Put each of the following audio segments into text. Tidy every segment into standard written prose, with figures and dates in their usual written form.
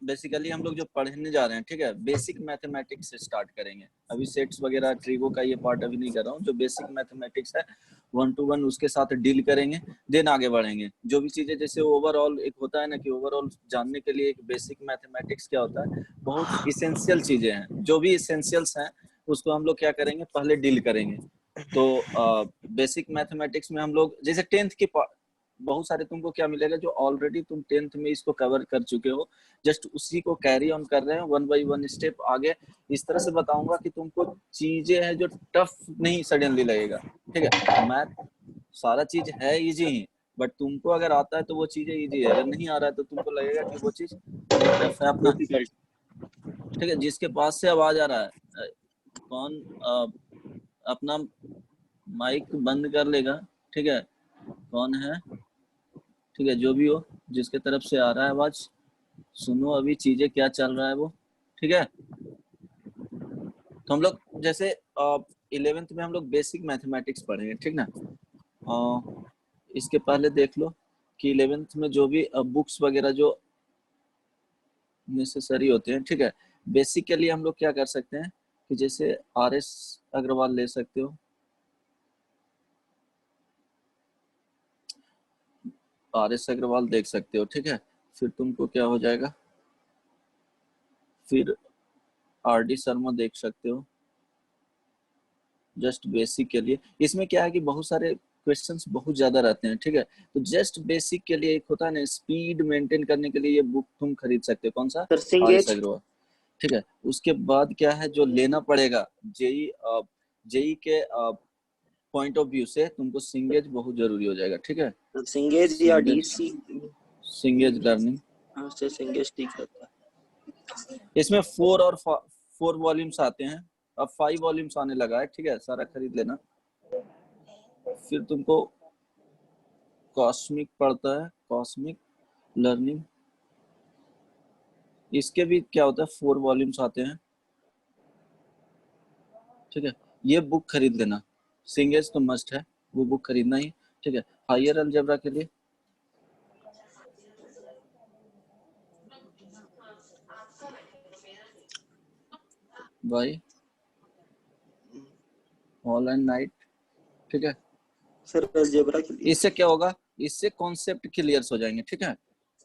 Basically हम लोग जो पढ़ने जा रहे हैं, ठीक है, बेसिक मैथमेटिक्स से स्टार्ट करेंगे। अभी सेट्स वगैरह ट्रिगो का ये पार्ट अभी नहीं कर रहा हूँ। जो बेसिक मैथमेटिक्स है 1 to 1 उसके साथ डील करेंगे, देन आगे बढ़ेंगे। जो भी चीजें जैसे ओवरऑल एक होता है ना कि ओवरऑल जानने के लिए एक बेसिक मैथमेटिक्स क्या होता है, बहुत इसेंशियल चीजें हैं। जो भी इसेंशियल्स हैं उसको हम लोग क्या करेंगे, पहले डील करेंगे। तो बेसिक मैथमेटिक्स में हम लोग जैसे 10th के बहुत सारे तुमको क्या मिलेगा जो ऑलरेडी तुम 10th में इसको कवर कर चुके हो, जस्ट उसी को कैरी ऑन कर रहे हैं 1 by 1 स्टेप आगे। इस तरह से बताऊंगा कि तुमको चीजें हैं जो टफ नहीं सडनली लगेगा, ठीक है। मैथ सारा चीज है इजी ही, बट तुमको अगर आता है तो वो चीजें इजी है, अगर नहीं आ रहा है तो तुमको लगेगा कि वो चीज टफ है अपना, डिफिकल्ट। ठीक है। जिसके पास से आवाज आ रहा है कौन अपना माइक बंद कर लेगा, ठीक है। कौन है, ठीक है, जो भी हो, जिसके तरफ से आ रहा है आवाज, सुनो अभी चीजें क्या चल रहा है वो, ठीक है। तो हम लोग जैसे 11th में हम लोग बेसिक मैथमेटिक्स पढ़ेंगे, ठीक ना। इसके पहले देख लो कि 11th में जो भी बुक्स वगैरह जो नेसेसरी होते हैं, ठीक है। बेसिक के लिए हम लोग क्या कर सकते हैं कि जैसे RS अग्रवाल ले सकते हो, RS अग्रवाल देख सकते हो, ठीक है। फिर तुमको क्या हो जाएगा, फिर RD शर्मा देख सकते हो, जस्ट बेसिक के लिए। इसमें क्या है कि बहुत सारे क्वेश्चंस बहुत ज्यादा रहते हैं, ठीक है। तो जस्ट बेसिक के लिए एक होता है ना, स्पीड मेंटेन करने के लिए ये बुक तुम खरीद सकते हो। कौन सा, सर RS सिंगेज। अग्रवाल, ठीक है। उसके बाद क्या है जो लेना पड़ेगा, जेई जेई के पॉइंट ऑफ व्यू से तुमको सिंगेज बहुत जरूरी हो जाएगा, ठीक है। सिंगेज या सिंगेज, डीसी। सिंगेज लर्निंग, हाँ से सिंगेज ठीक रहता है। इसमें 4 वॉल्यूम्स आते हैं, अब 5 वॉल्यूम्स आने लगा है, ठीक है। सारा खरीद लेना। फिर तुमको कॉस्मिक पड़ता है, कॉस्मिक लर्निंग, इसके भी क्या होता है 4 वॉल्यूम्स आते हैं, ठीक है। ये बुक खरीद लेना, सिंगेज तो मस्ट है, वो बुक खरीदना ही, ठीक है। हायर अलजेब्रा के लिए भाई हॉल एंड नाइट, ठीक है। सर अलजेब्रा के लिए। इससे क्या होगा, इससे कॉन्सेप्ट क्लियर हो जाएंगे, ठीक है।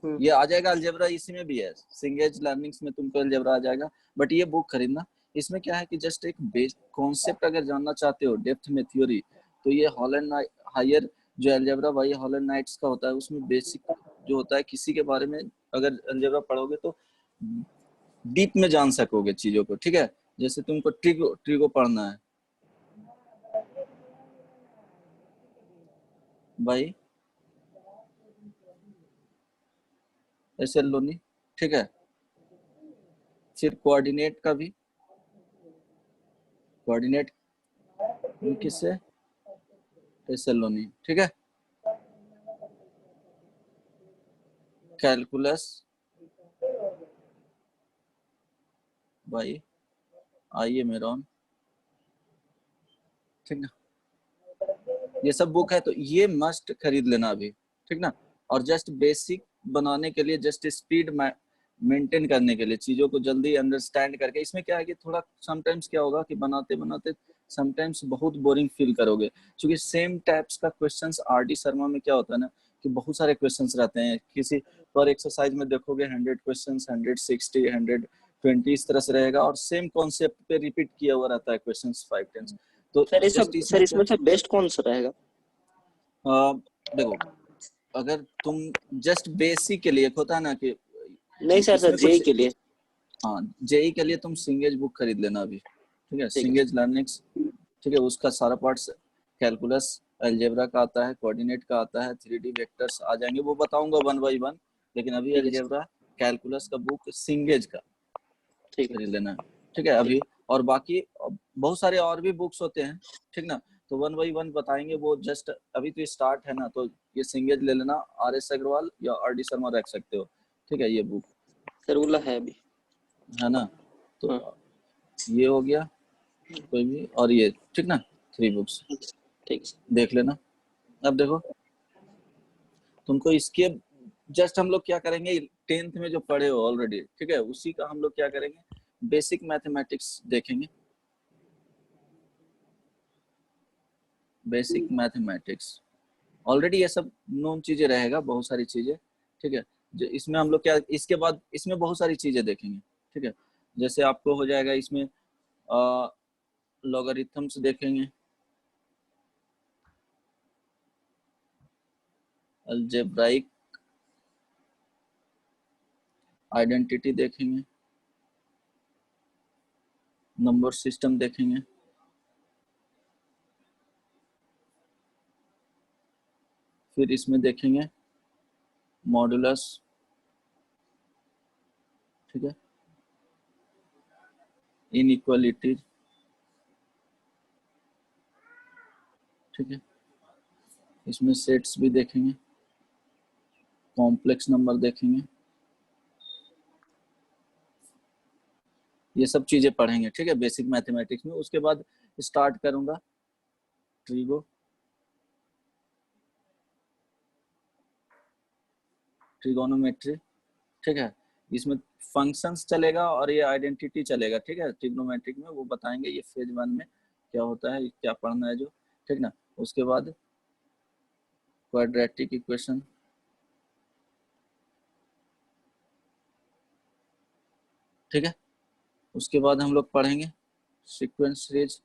ये आ जाएगा अलजेब्रा, इसी में भी है, सिंगेज लर्निंग्स में तुमको अलजेब्रा आ जाएगा। बट ये बुक खरीदना, इसमें क्या है कि जस्ट एक बेस कॉन्सेप्ट अगर जानना चाहते हो डेप्थ में थ्योरी, तो ये हॉलैंड हायर जो अलजेब्रा भाई हॉलैंड नाइट्स का होता है, उसमें बेसिक जो होता है किसी के बारे में अगर अलजेब्रा पढ़ोगे तो डीप में जान सकोगे चीजों को, ठीक है। जैसे तुमको ट्रिगो ट्रिगो पढ़ना है भाई, ऐसे लोनी, ठीक है। फिर कोऑर्डिनेट का भी, कोऑर्डिनेट किससे, ऐसे लोनी, ठीक है। कैलकुलस भाई आइए मेरॉन, ठीक ना। ये सब बुक है तो ये मस्ट खरीद लेना अभी, ठीक ना। और जस्ट बेसिक बनाने के लिए, जस्ट स्पीड मेंटेन करने के लिए, चीजों को जल्दी अंडरस्टैंड करके। इसमें क्या है कि थोड़ा समटाइम्स क्या होगा कि बनाते बनाते समटाइम्स बहुत बोरिंग फील करोगे, क्योंकि सेम टाइप्स का क्वेश्चंस RD शर्मा में क्या होता है ना कि बहुत सारे क्वेश्चंस रहते हैं। किसी पर एक्सरसाइज में देखोगे 100 क्वेश्चंस, 160, 120 इस तरह से रहेगा, और सेम कॉन्सेप्ट पे रिपीट किया हुआ रहता है क्वेश्चंस 5-10। तो सर जस्ट सर इसमें क्या, इसमें से बेस्ट कौन सा रहेगा? देखो अगर तुम जस्ट बेसिक के लिए होता है ना कि नहीं सर, सर इसमें जेई कुछ, के लिए। हाँ जेई के लिए तुम सिंगेज बुक खरीद लेना अभी, ठीक है। ठीक है। सिंगेज लर्निंग्स, ठीक है। उसका सारा पार्ट्स कैलकुलस अलजेब्रा का आता है, कोऑर्डिनेट का आता है, 3D वेक्टर्स आ जाएंगे, वो बताऊंगा 1 by 1। लेकिन अभी ठीक है सर। अलजेब्रा कैलकुलस का बुक सिंगेज का ठीक है। खरीद लेना, ठीक है ठीक। अभी। और बाकी बहुत सारे और भी बुक्स होते हैं, ठीक ना। तो 1 by 1 बताएंगे, वो जस्ट अभी तो स्टार्ट है ना, तो ये सिंगेज ले लेना, RS अग्रवाल या RD शर्मा रख सकते हो, ठीक है। ये बुक सर वाला है अभी। है ना, तो हाँ। ये हो गया कोई भी, और ये, ठीक ना, 3 बुक्स ठीक है। देख लेना। अब देखो तुमको इसके जस्ट हम लोग क्या करेंगे, 10th में जो पढ़े हो ऑलरेडी, ठीक है, उसी का हम लोग क्या करेंगे, बेसिक मैथमेटिक्स देखेंगे। बेसिक मैथमेटिक्स ऑलरेडी ये सब नोन चीजें रहेगा, बहुत सारी चीजें, ठीक है। जो इसमें हम लोग क्या, इसके बाद इसमें बहुत सारी चीजें देखेंगे, ठीक है। जैसे आपको हो जाएगा इसमें लॉगरिथम्स देखेंगे, अलजेब्राइक आइडेंटिटी देखेंगे, नंबर सिस्टम देखेंगे, फिर इसमें देखेंगे मॉडुलस, ठीक है, इनइक्वालिटी, ठीक है, इसमें सेट्स भी देखेंगे, कॉम्प्लेक्स नंबर देखेंगे, ये सब चीजें पढ़ेंगे, ठीक है, बेसिक मैथमेटिक्स में। उसके बाद स्टार्ट करूंगा ट्रिगोनोमेट्री, ठीक है। इसमें फंक्शंस चलेगा और ये आइडेंटिटी चलेगा, ठीक है। ट्रिग्नोमेट्रिक में वो बताएंगे ये फेज 1 में क्या होता है, क्या पढ़ना है जो, ठीक ना। उसके बाद क्वाड्रेटिक इक्वेशन, ठीक है। उसके बाद हम लोग पढ़ेंगे सीक्वेंस सीरीज,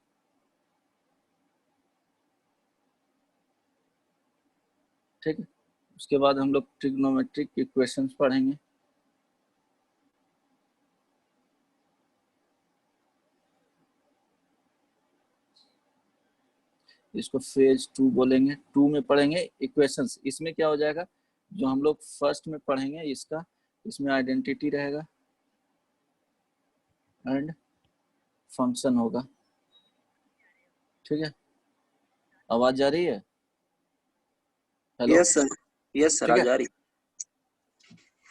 ठीक है। उसके बाद हम लोग ट्रिग्नोमेट्रिक इक्वेशंस पढ़ेंगे, इसको फेज 2 बोलेंगे। 2 में पढ़ेंगे इक्वेशंस। इसमें क्या हो जाएगा, जो हम लोग फर्स्ट में पढ़ेंगे इसका, इसमें आइडेंटिटी रहेगा एंड फंक्शन होगा, ठीक है। आवाज जा रही है? Hello, yes sir, yes sir, ठीक आ है, जा रही।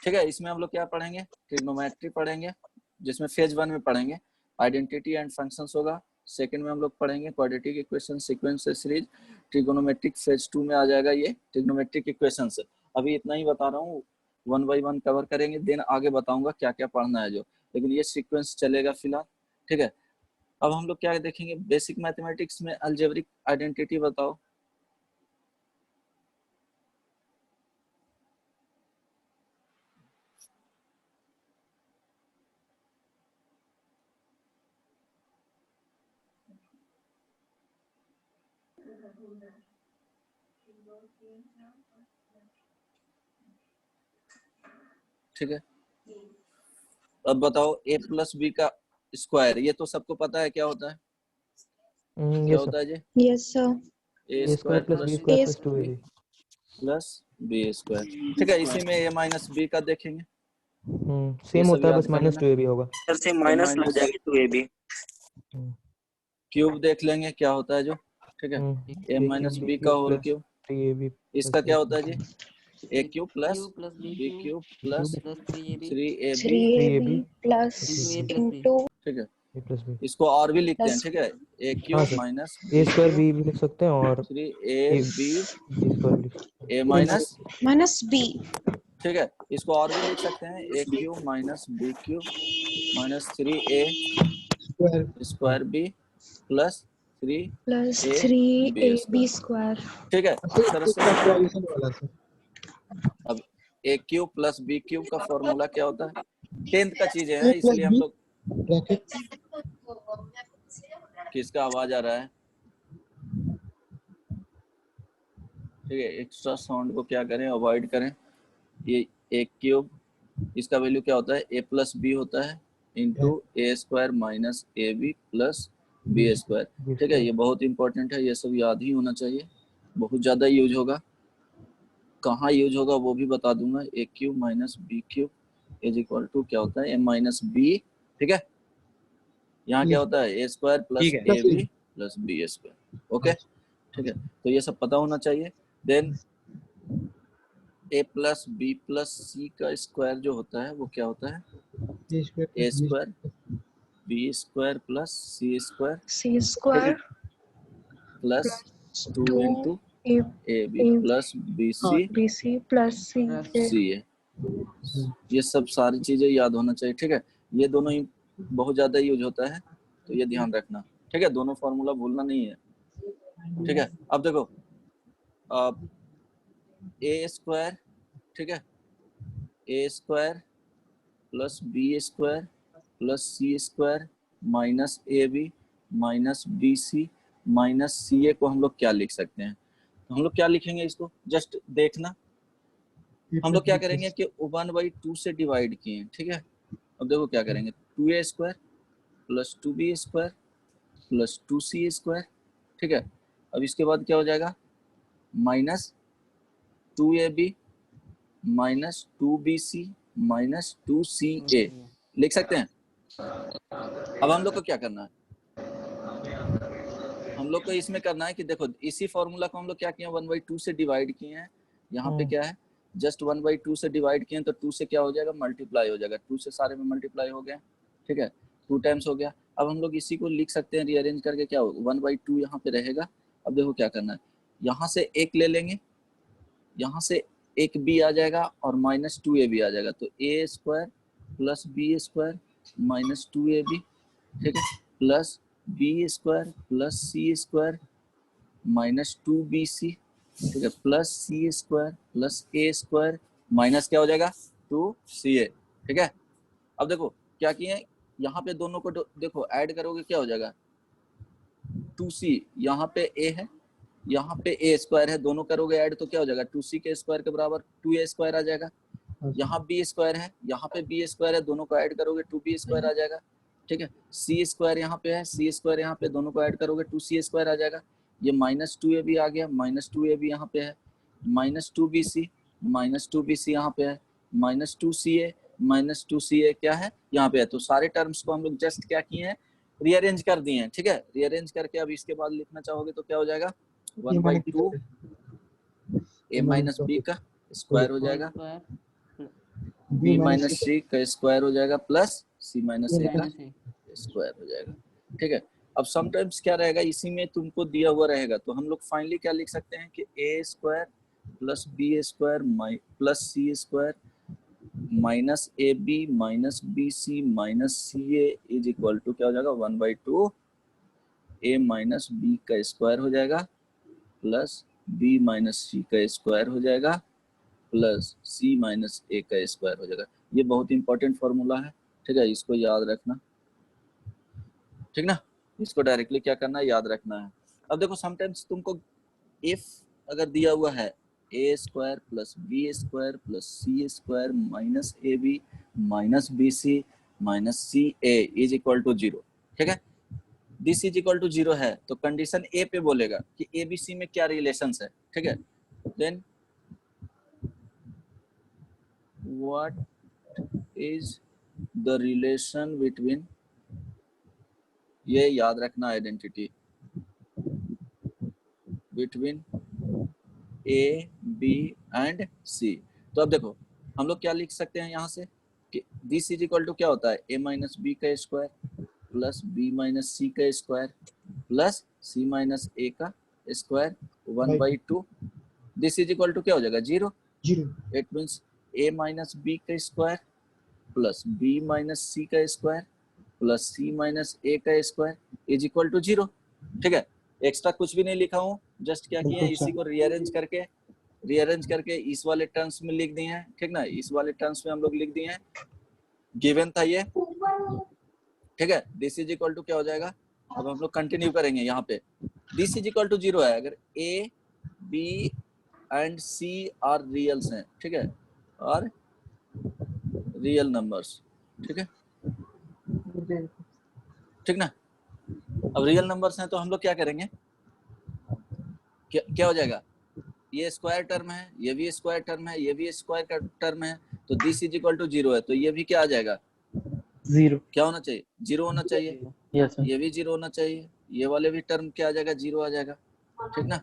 ठीक है। इसमें हम लोग क्या पढ़ेंगे, ट्रिग्नोमेट्री पढ़ेंगे, जिसमें फेज 1 में पढ़ेंगे आइडेंटिटी एंड फंक्शंस होगा। सेकंड में हम लोग पढ़ेंगे quadratic equation, sequence series. Trigonometric phase 2 में आ जाएगा ये ट्रिग्नोमेट्रिक इक्वेशंस। अभी इतना ही बता रहा हूँ, 1 बाय 1 कवर करेंगे, देन आगे बताऊंगा क्या क्या पढ़ना है जो, लेकिन ये सीक्वेंस चलेगा फिलहाल, ठीक है। अब हम लोग क्या देखेंगे, बेसिक मैथमेटिक्स में अलजेब्रिक आइडेंटिटी बताओ। ठीक है, अब बताओ a प्लस बी का स्क्वायर, ये तो सबको पता है क्या होता है, क्या होता है जी? Yes sir. a square plus a plus B square, ठीक है। इसी में a माइनस बी का देखेंगे, सेम होता है, बस -2ab होगा सर से माइनस लग जाएगा 2ab। क्यूब देख लेंगे क्या होता है जो, ठीक है, a माइनस बी का होल क्यूब। 3ab इसका क्या होता है जी, a cube plus B cube plus 3ab, 3ab plus into, ठीक है। a प्लस b इसको और भी लिखते हैं, ठीक है, a cube minus a square b भी लिख सकते हैं और 3ab स्क्वायर भी लिख सकते a माइनस, माइनस बी, ठीक है। इसको और भी लिख सकते हैं, a cube minus B cube minus 3a square B plus 3 plus a 3ab square, ठीक है। इस तरह से अब a cube plus B cube का फॉर्मूला क्या होता है, 10th का चीजें हैं, इसलिए हम लोग, किसका आवाज आ रहा है, ठीक है। एक्स्ट्रा साउंड को क्या करें, अवॉइड करें। ये a क्यूब, इसका वैल्यू क्या होता है, a प्लस बी होता है into a square minus A B plus B square, ठीक है। ये बहुत इंपॉर्टेंट है, ये सब याद ही होना चाहिए, बहुत ज्यादा यूज होगा। कहाँ यूज होगा वो भी बता दूंगा। a cube minus B cube is equal to क्या होता है, a माइनस बी, ठीक है। यहाँ क्या होता है, a square plus A B plus B square, okay, ठीक है। तो ये सब पता होना चाहिए। Then a plus B plus C का स्क्वायर जो होता है वो क्या होता है, a square B square plus C square, C square plus 2 into A A B plus B C B C plus C A, C A, ये सब सारी चीजें याद होना चाहिए, ठीक है। ये दोनों ही बहुत ज्यादा यूज होता है, तो ये ध्यान रखना, ठीक है। दोनों फॉर्मूला भूलना नहीं है, ठीक है। अब देखो ए स्क्वायर, ठीक है, A square plus B square plus C square minus A B minus B C minus C A को हम लोग क्या लिख सकते हैं? तो हम लोग क्या लिखेंगे इसको, जस्ट देखना। हम लोग क्या करेंगे कि 1/2 से डिवाइड किए हैं, ठीक है। अब देखो क्या करेंगे, 2a square plus 2b square plus 2c square, ठीक है। अब इसके बाद क्या हो जाएगा, minus 2ab minus 2bc minus 2ca लिख सकते हैं। अब हम लोग को क्या करना है, हम लोग को इसमें करना है कि देखो इसी फॉर्मूला को हम लोग क्या किए, 1/2 से डिवाइड किए हैं। यहाँ पे क्या है, जस्ट 1/2 से डिवाइड किए तो 2 से क्या हो जाएगा, मल्टीप्लाई हो जाएगा। 2 से सारे में मल्टीप्लाई हो गया, ठीक है, 2 टाइम्स हो गया। अब हम लोग इसी को लिख सकते हैं रीअरेंज करके, क्या होगा 1/2 यहाँ पे रहेगा। अब देखो क्या करना है, यहाँ से एक ले लेंगे, यहाँ से एक बी आ जाएगा और माइनस 2a भी आ जाएगा, तो a square plus B square minus 2ab, ठीक है, plus B square plus C square minus 2bc, ठीक है, plus C square plus A square minus क्या हो जाएगा 2ca, ठीक है। अब देखो क्या किए, यहाँ पे दोनों को देखो ऐड करोगे क्या हो जाएगा, 2c, यहाँ पे a है, यहाँ पे a स्क्वायर है, दोनों करोगे ऐड तो क्या हो जाएगा, 2c के स्क्वायर के बराबर 2a स्क्वायर आ जाएगा। यहाँ b स्क्वायर है, यहाँ पे b स्क्वायर है, दोनों को ऐड करोगे 2b स्क्वायर आ जाएगा, ठीक है। c स्क्वायर यहाँ पे है, c स्क्वायर यहाँ पे, दोनों को ऐड करोगे 2c स्क्वायर आ जाएगा। ये माइनस 2ab आ गया, माइनस 2ab यहाँ पे है, माइनस 2bc यहाँ पे है, माइनस 2ca क्या है यहाँ पे है। तो सारे टर्म्स को हम लोग जस्ट क्या किए हैं, रीअरेंज कर दिए हैं, ठीक है। रीअरेंज करके अब इसके बाद लिखना चाहोगे तो क्या हो जाएगा, 1/2 a माइनस बी का स्क्वायर हो जाएगा, b माइनस सी का स्क्वायर हो जाएगा, प्लस c माइनस ए का स्क्वायर हो जाएगा, ठीक है। अब समटाइम्स क्या रहेगा, इसी में तुमको दिया हुआ रहेगा, तो हम लोग फाइनली क्या लिख सकते हैं कि a square plus B square plus C square minus A B minus B C minus C A is equal to क्या हो जाएगा, 1/2 a माइनस बी का स्क्वायर हो जाएगा प्लस b माइनस सी का स्क्वायर हो जाएगा प्लस c माइनस ए का स्क्वायर हो जाएगा। ये बहुत इंपॉर्टेंट फॉर्मूला है, ठीक है, इसको याद रखना, ठीक ना। इसको डायरेक्टली क्या करना है, याद रखना है। अब देखो समटाइम्स तुमको इफ अगर दिया हुआ है a square plus B square plus C square minus A B minus B C minus C A is equal to 0, ठीक है, दिस इज इक्वल टू 0 है, तो कंडीशन ए पे बोलेगा कि ए बी सी में क्या रिलेशंस है, ठीक है। Then what is the relation between, ये याद रखना identity, between A B and C. तो अब देखो हम लोग क्या लिख सकते हैं यहाँ से कि दिस इज इक्वल टू क्या होता है, a माइनस बी का square plus b minus C का square plus c minus A का square 1/2, this is equal to क्या हो जाएगा 0। It means a minus B का square plus b minus C का square plus c minus A का square is equal to 0, ठीक है। एक्स्ट्रा कुछ भी नहीं लिखा हूँ, जस्ट क्या किया, इसी को रीअरेंज करके इस वाले टर्म्स में लिख दिए हैं, ठीक ना। इस वाले टर्म्स में हम लोग लिख दिए हैं, गिवन था ये, ठीक है। दिस इज इक्वल टू क्या हो जाएगा, अब हम लोग कंटिन्यू करेंगे यहाँ पे, दिस इज इक्वल टू 0 है अगर a b and c are reals हैं, ठीक है, और रियल नंबर्स, ठीक है, ठीक ना। अब रियल नंबर्स हैं तो हम लोग क्या करेंगे, क्या हो जाएगा, ये स्क्वायर टर्म है, ये भी स्क्वायर टर्म है, ये भी स्क्वायर का टर्म है, तो दिस इज इक्वल टू 0 है, तो ये भी क्या आ जाएगा 0, क्या होना चाहिए, 0 होना चाहिए, यस ये भी 0 होना चाहिए, ये वाले भी टर्म क्या आ जाएगा 0 आ जाएगा, ठीक ना।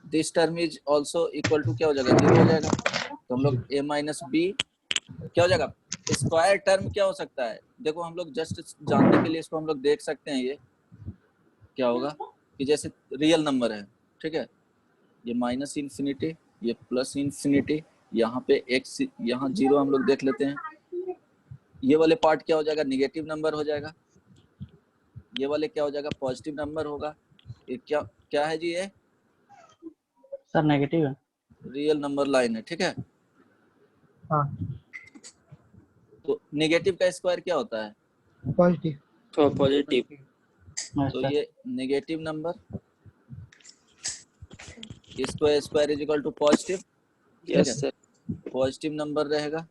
This term is also equal to क्या हो जाएगा 0 हो जाएगा, तो हम लोग a माइनस बी क्या हो जाएगा, स्क्वायर टर्म क्या हो सकता है, देखो हम लोग जस्ट जानने के लिए इसको हम लोग देख सकते हैं, ये क्या होगा कि जैसे रियल नंबर है, ठीक है, ये माइनस इन्फिनिटी, ये प्लस इन्फिनिटी, यहाँ पे x, यहाँ 0 हम लोग देख लेते हैं। ये वाले पार्ट क्या हो जाएगा, निगेटिव नंबर हो जाएगा। ये वाले क्या हो जाएगा, पॉजिटिव नंबर होगा। ये क्या क्या है जी, ये सर नेगेटिव है। रियल नंबर लाइन है, ठीक है। हाँ तो नेगेटिव का स्क्वायर क्या होता है, पॉजिटिव। तो पॉजिटिव। तो ये नेगेटिव नंबर इसको square is equal to positive, yes sir. Positive number रहेगा,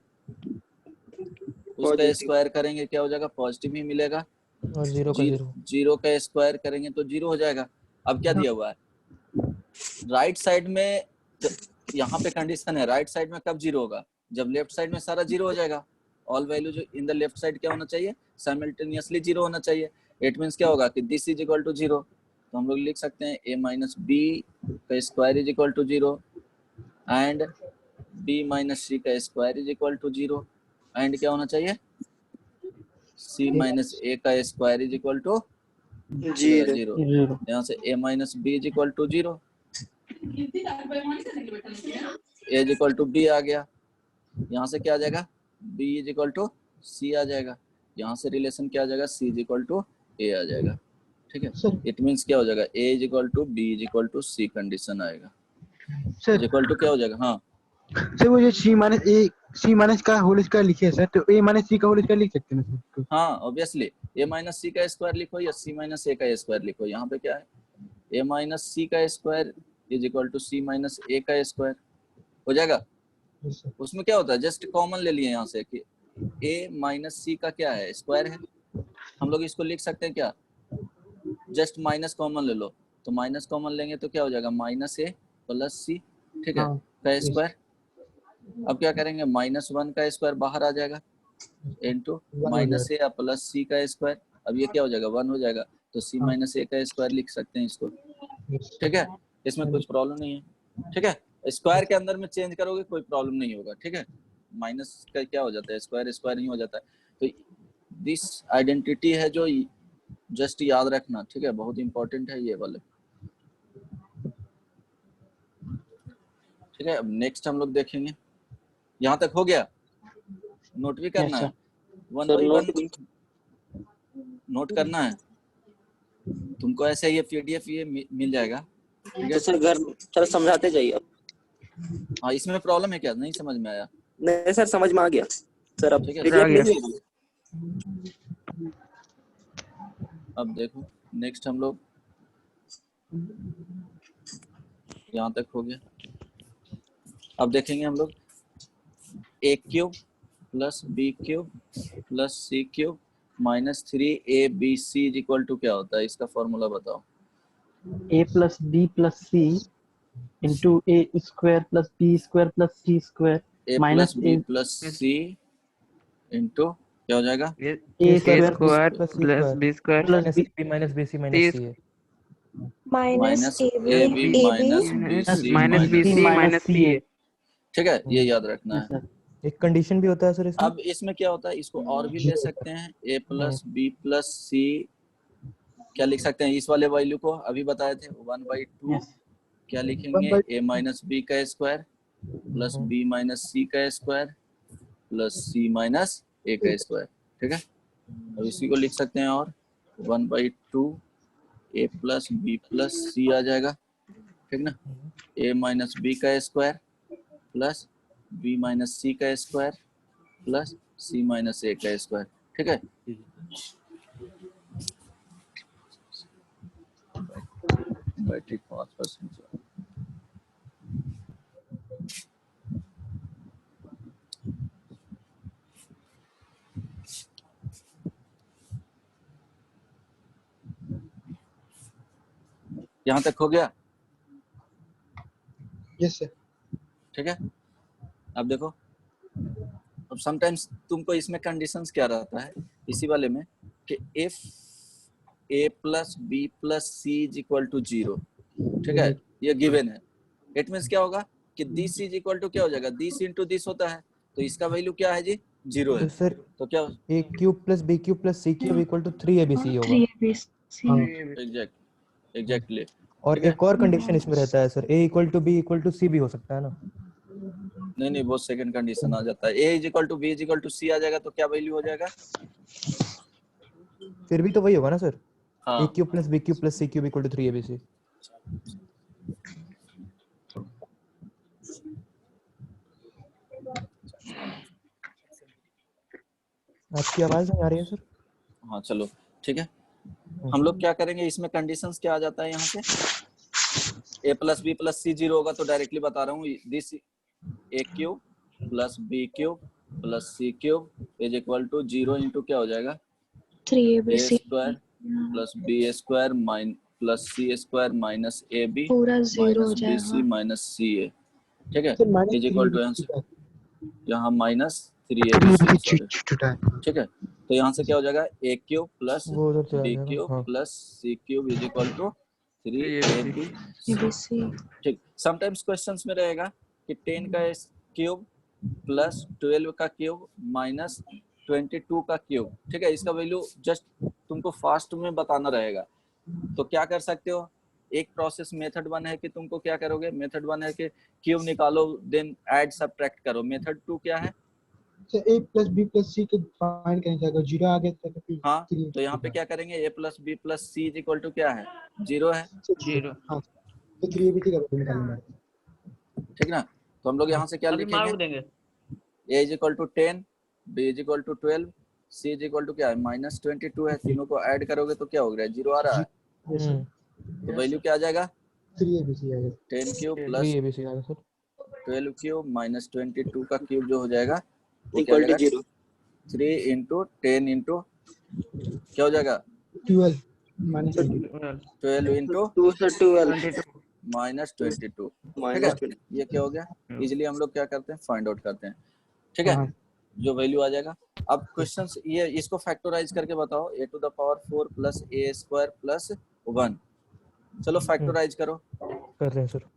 उसका स्क्वायर करेंगे क्या हो जाएगा, पॉजिटिव ही मिलेगा। और 0 का 0। 0 का स्क्वायर करेंगे तो 0 हो जाएगा। अब क्या दिया हुआ है, राइट साइड में यहाँ पे कंडीशन है, राइट साइड में कब 0 होगा, जब लेफ्ट साइड में सारा 0 हो जाएगा। ऑल वैल्यू जो इन द लेफ्ट साइड क्या होना चाहिए, साइमल्टेनियसली 0 होना चाहिए। इट मींस क्या होगा कि दिस इज इक्वल टू 0। तो हम लोग लिख सकते हैं a माइनस बी का square is equal to 0 and b minus C का square is equal to 0 and क्या होना चाहिए, c माइनस a का स्क्वायर इज इक्वल टू 0। यहाँ से a minus B is equal to 0, a is equal to b आ गया। यहाँ से क्या आ जाएगा, b is equal to c आ जाएगा। यहाँ से रिलेशन क्या आ जाएगा, c is equal to a आ जाएगा, ठीक है। इट मींस क्या हो जाएगा, a is equal to b is equal to c condition आएगा। सर इक्वल टू क्या हो जाएगा, हाँ सर वो जो सी माइनस का होल स्क्वायर लिखे है सर, तो a माइनस सी का होल स्क्वायर लिख सकते हैं ना सर? हाँ ऑब्वियसली a माइनस सी का स्क्वायर लिखो या c माइनस a का स्क्वायर लिखो। यहाँ पे क्या है, a माइनस सी का square is equal to c minus a का स्क्वायर हो जाएगा। उसमें क्या होता है, जस्ट कॉमन ले लिए यहाँ से कि a माइनस सी का क्या है, स्क्वायर है। हम लोग इसको लिख सकते हैं क्या, जस्ट माइनस कॉमन ले लो, तो माइनस कॉमन लेंगे तो क्या हो जाएगा, माइनस a प्लस सी, ठीक है, का स्क्वायर। अब क्या करेंगे, -1 का स्क्वायर बाहर आ जाएगा into minus a plus C का स्क्वायर। अब ये क्या हो जाएगा, 1 हो जाएगा, तो c माइनस a का स्क्वायर लिख सकते हैं इसको, ठीक है। इसमें कुछ प्रॉब्लम नहीं है, ठीक है। स्क्वायर के अंदर में चेंज करोगे कोई प्रॉब्लम नहीं होगा, ठीक है। माइनस का क्या हो जाता है, स्क्वायर स्क्वायर नहीं हो जाता है। तो दिस आइडेंटिटी है जो जस्ट याद रखना, ठीक है, बहुत इंपॉर्टेंट है ये वाले, ठीक है। अब नेक्स्ट हम लोग देखेंगे, यहाँ तक हो गया, नोट भी करना है, 1 बाई 1 नोट करना है तुमको। ऐसे ये पीडीएफ ये मिल जाएगा, तो सर घर सर समझाते जाइए आप। हाँ इसमें प्रॉब्लम है क्या, नहीं समझ में आया? नहीं सर समझ में आ गया सर। अब ठीक है, PDF आ भेजिए। अब देखो नेक्स्ट हम लोग, यहाँ तक हो गया। अब देखेंगे हम लोग a cube plus b cube plus c cube minus 3abc is equal to क्या होता है, इसका फॉर्मूला बताओ। a plus B plus C into A square plus B square plus C square a minus plus b plus c into क्या हो जाएगा, A square plus b square plus minus B b minus bc minus c है। Minus ab AB minus bc minus B C minus C ए। ठीक है, ये याद रखना है। एक कंडीशन भी होता है सर इसमें। अब इसमें क्या होता है, इसको और भी ले सकते हैं, a plus b plus c क्या लिख सकते हैं, इस वाले वैल्यू को अभी बताए थे 1/2 क्या लिखेंगे, a माइनस b का square plus b minus c का square plus c minus a का स्क्वायर, ठीक है। अब इसी को लिख सकते हैं और 1/2 a plus b plus c आ जाएगा, ठीक ना। a माइनस b का square plus b minus c का square plus c minus a का स्क्वायर, ठीक है। बैटरी 5%। यहाँ तक हो गया, यस सर। ठीक है। अब देखो, अब समटाइम्स तुमको इसमें कंडीशंस क्या रहता है इसी वाले में कि if a plus b plus c is equal to 0, ठीक है, ये गिवन है। इट मींस क्या होगा कि दिस इज इक्वल टू क्या हो जाएगा, दिस इनटू दिस होता है, तो इसका वैल्यू क्या है जी, 0 है। तो सर तो क्या a cube plus b cube plus c cube equal to 3abc होगा। 3ABC exactly. और एक और कंडीशन इसमें रहता है sir, a equal to b equal to c भी हो सकता है ना। नहीं वो सेकंड कंडीशन आ जाता है। a is equal to b is equal to c आ जाएगा तो क्या वैल्यू हो जाएगा? फिर भी तो वही होगा ना सर, हाँ a cube plus b cube plus c cube equal to 3abc। आपकी आवाज नहीं आ रही है सर। हाँ चलो ठीक है। हम लोग क्या करेंगे इसमें कंडीशंस क्या आ जाता है यहाँ से, a plus B plus C 0 होगा तो डायरेक्टली बता रहा हूँ this a cube plus b cube plus c cube is equal to 0 into क्या हो जाएगा, a 3ABC square plus b square plus c square minus ab पूरा 0 हो माइनस bc जाएगा। माइनस ca, ठीक है, sir minus is 3 equal to ABC यहाँ minus 3 3abc ABC sorry, छूटा है। ठीक है। तो यहाँ से क्या हो जाएगा a क्यूब प्लस वो उधर चला b जाएगा। क्यूब हाँ plus c cube is equal to 3ab। ABC ठीक, समटाइम्स क्वेश्चंस में रहेगा कि 10 का क्यूब प्लस 12 का क्यूब माइनस 22 का क्यूब, ठीक है, इसका वैल्यू जस्ट तुमको फास्ट में बताना रहेगा। तो क्या कर सकते हो, एक प्रोसेस मेथड 1 है कि तुमको क्या करोगे, मेथड 1 है कि क्यूब निकालो देन ऐड सब्ट्रैक्ट करो। मेथड 2 क्या है, sir a plus b plus c को फाइंड करना चाहेगा, 0 आ गया तो फिर हाँ 3 तो यहाँ पे क्या करेंगे, a plus B plus C is equal to क्या है, 0 है, 0। हाँ तो 3abc का वैल्यू निकालना है। ठीक ना। तो हम लोग यहाँ से क्या लिखेंगे, a is equal to 10, b is equal to 12, c is equal to क्या है माइनस 22 है, तीनों को ऐड करोगे तो क्या हो गया, 0 आ रहा है, यस सर, तो वैल्यू क्या आ जाएगा, 3abc आ गया। 10 क्यूब प्लस 3abc आ गया सर। 12 क्यूब माइनस 22 का क्यूब जो हो जाएगा वो क्या हो इक्वल टू जाएगा, 0। 3 इंटू 10 इंटू क्या हो जाएगा, 12 माइनस 20। 12 इंटू 2 से 12 माइनस 22, ठीक है, माइनस 20। ये क्या हो गया, इजिली हम लोग क्या करते हैं फाइंड आउट करते हैं, ठीक है, हाँ जो वैल्यू आ जाएगा। अब क्वेश्चंस ये इसको फैक्टराइज करके बताओ, a to the power 4 plus a square plus 1, चलो फैक्टराइज करो। कर रहे हैं सर।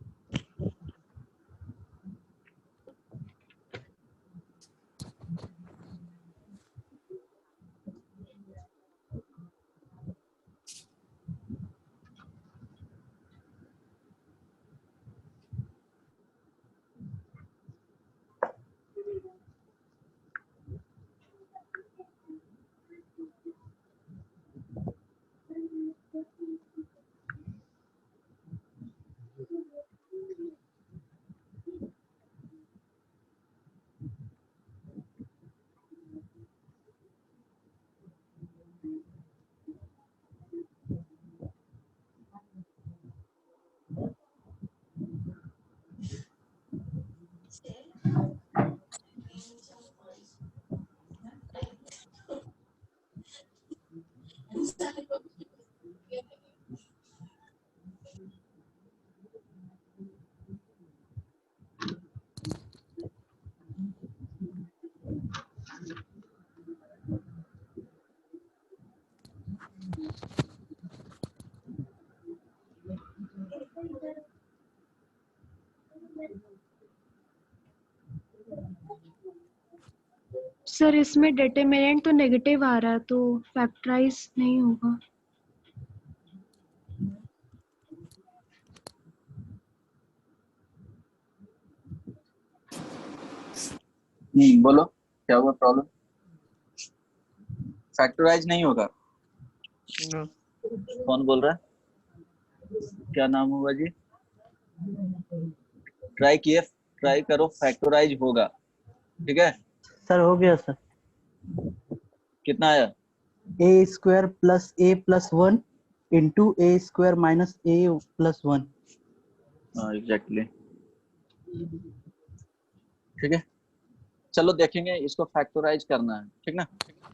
सर इसमें डिटरमिनेंट तो नेगेटिव आ रहा है तो फैक्टराइज नहीं होगा। बोलो क्या हुआ प्रॉब्लम, फैक्टराइज नहीं होगा, कौन बोल रहा है, क्या नाम हुआ जी, ट्राई करो फैक्टराइज होगा, ठीक है, सर हो गया सर। कितना आया, a square plus a plus 1 into a square minus a plus 1। हाँ एग्जैक्टली, ठीक है, चलो देखेंगे इसको फैक्टराइज करना है, ठीक ना,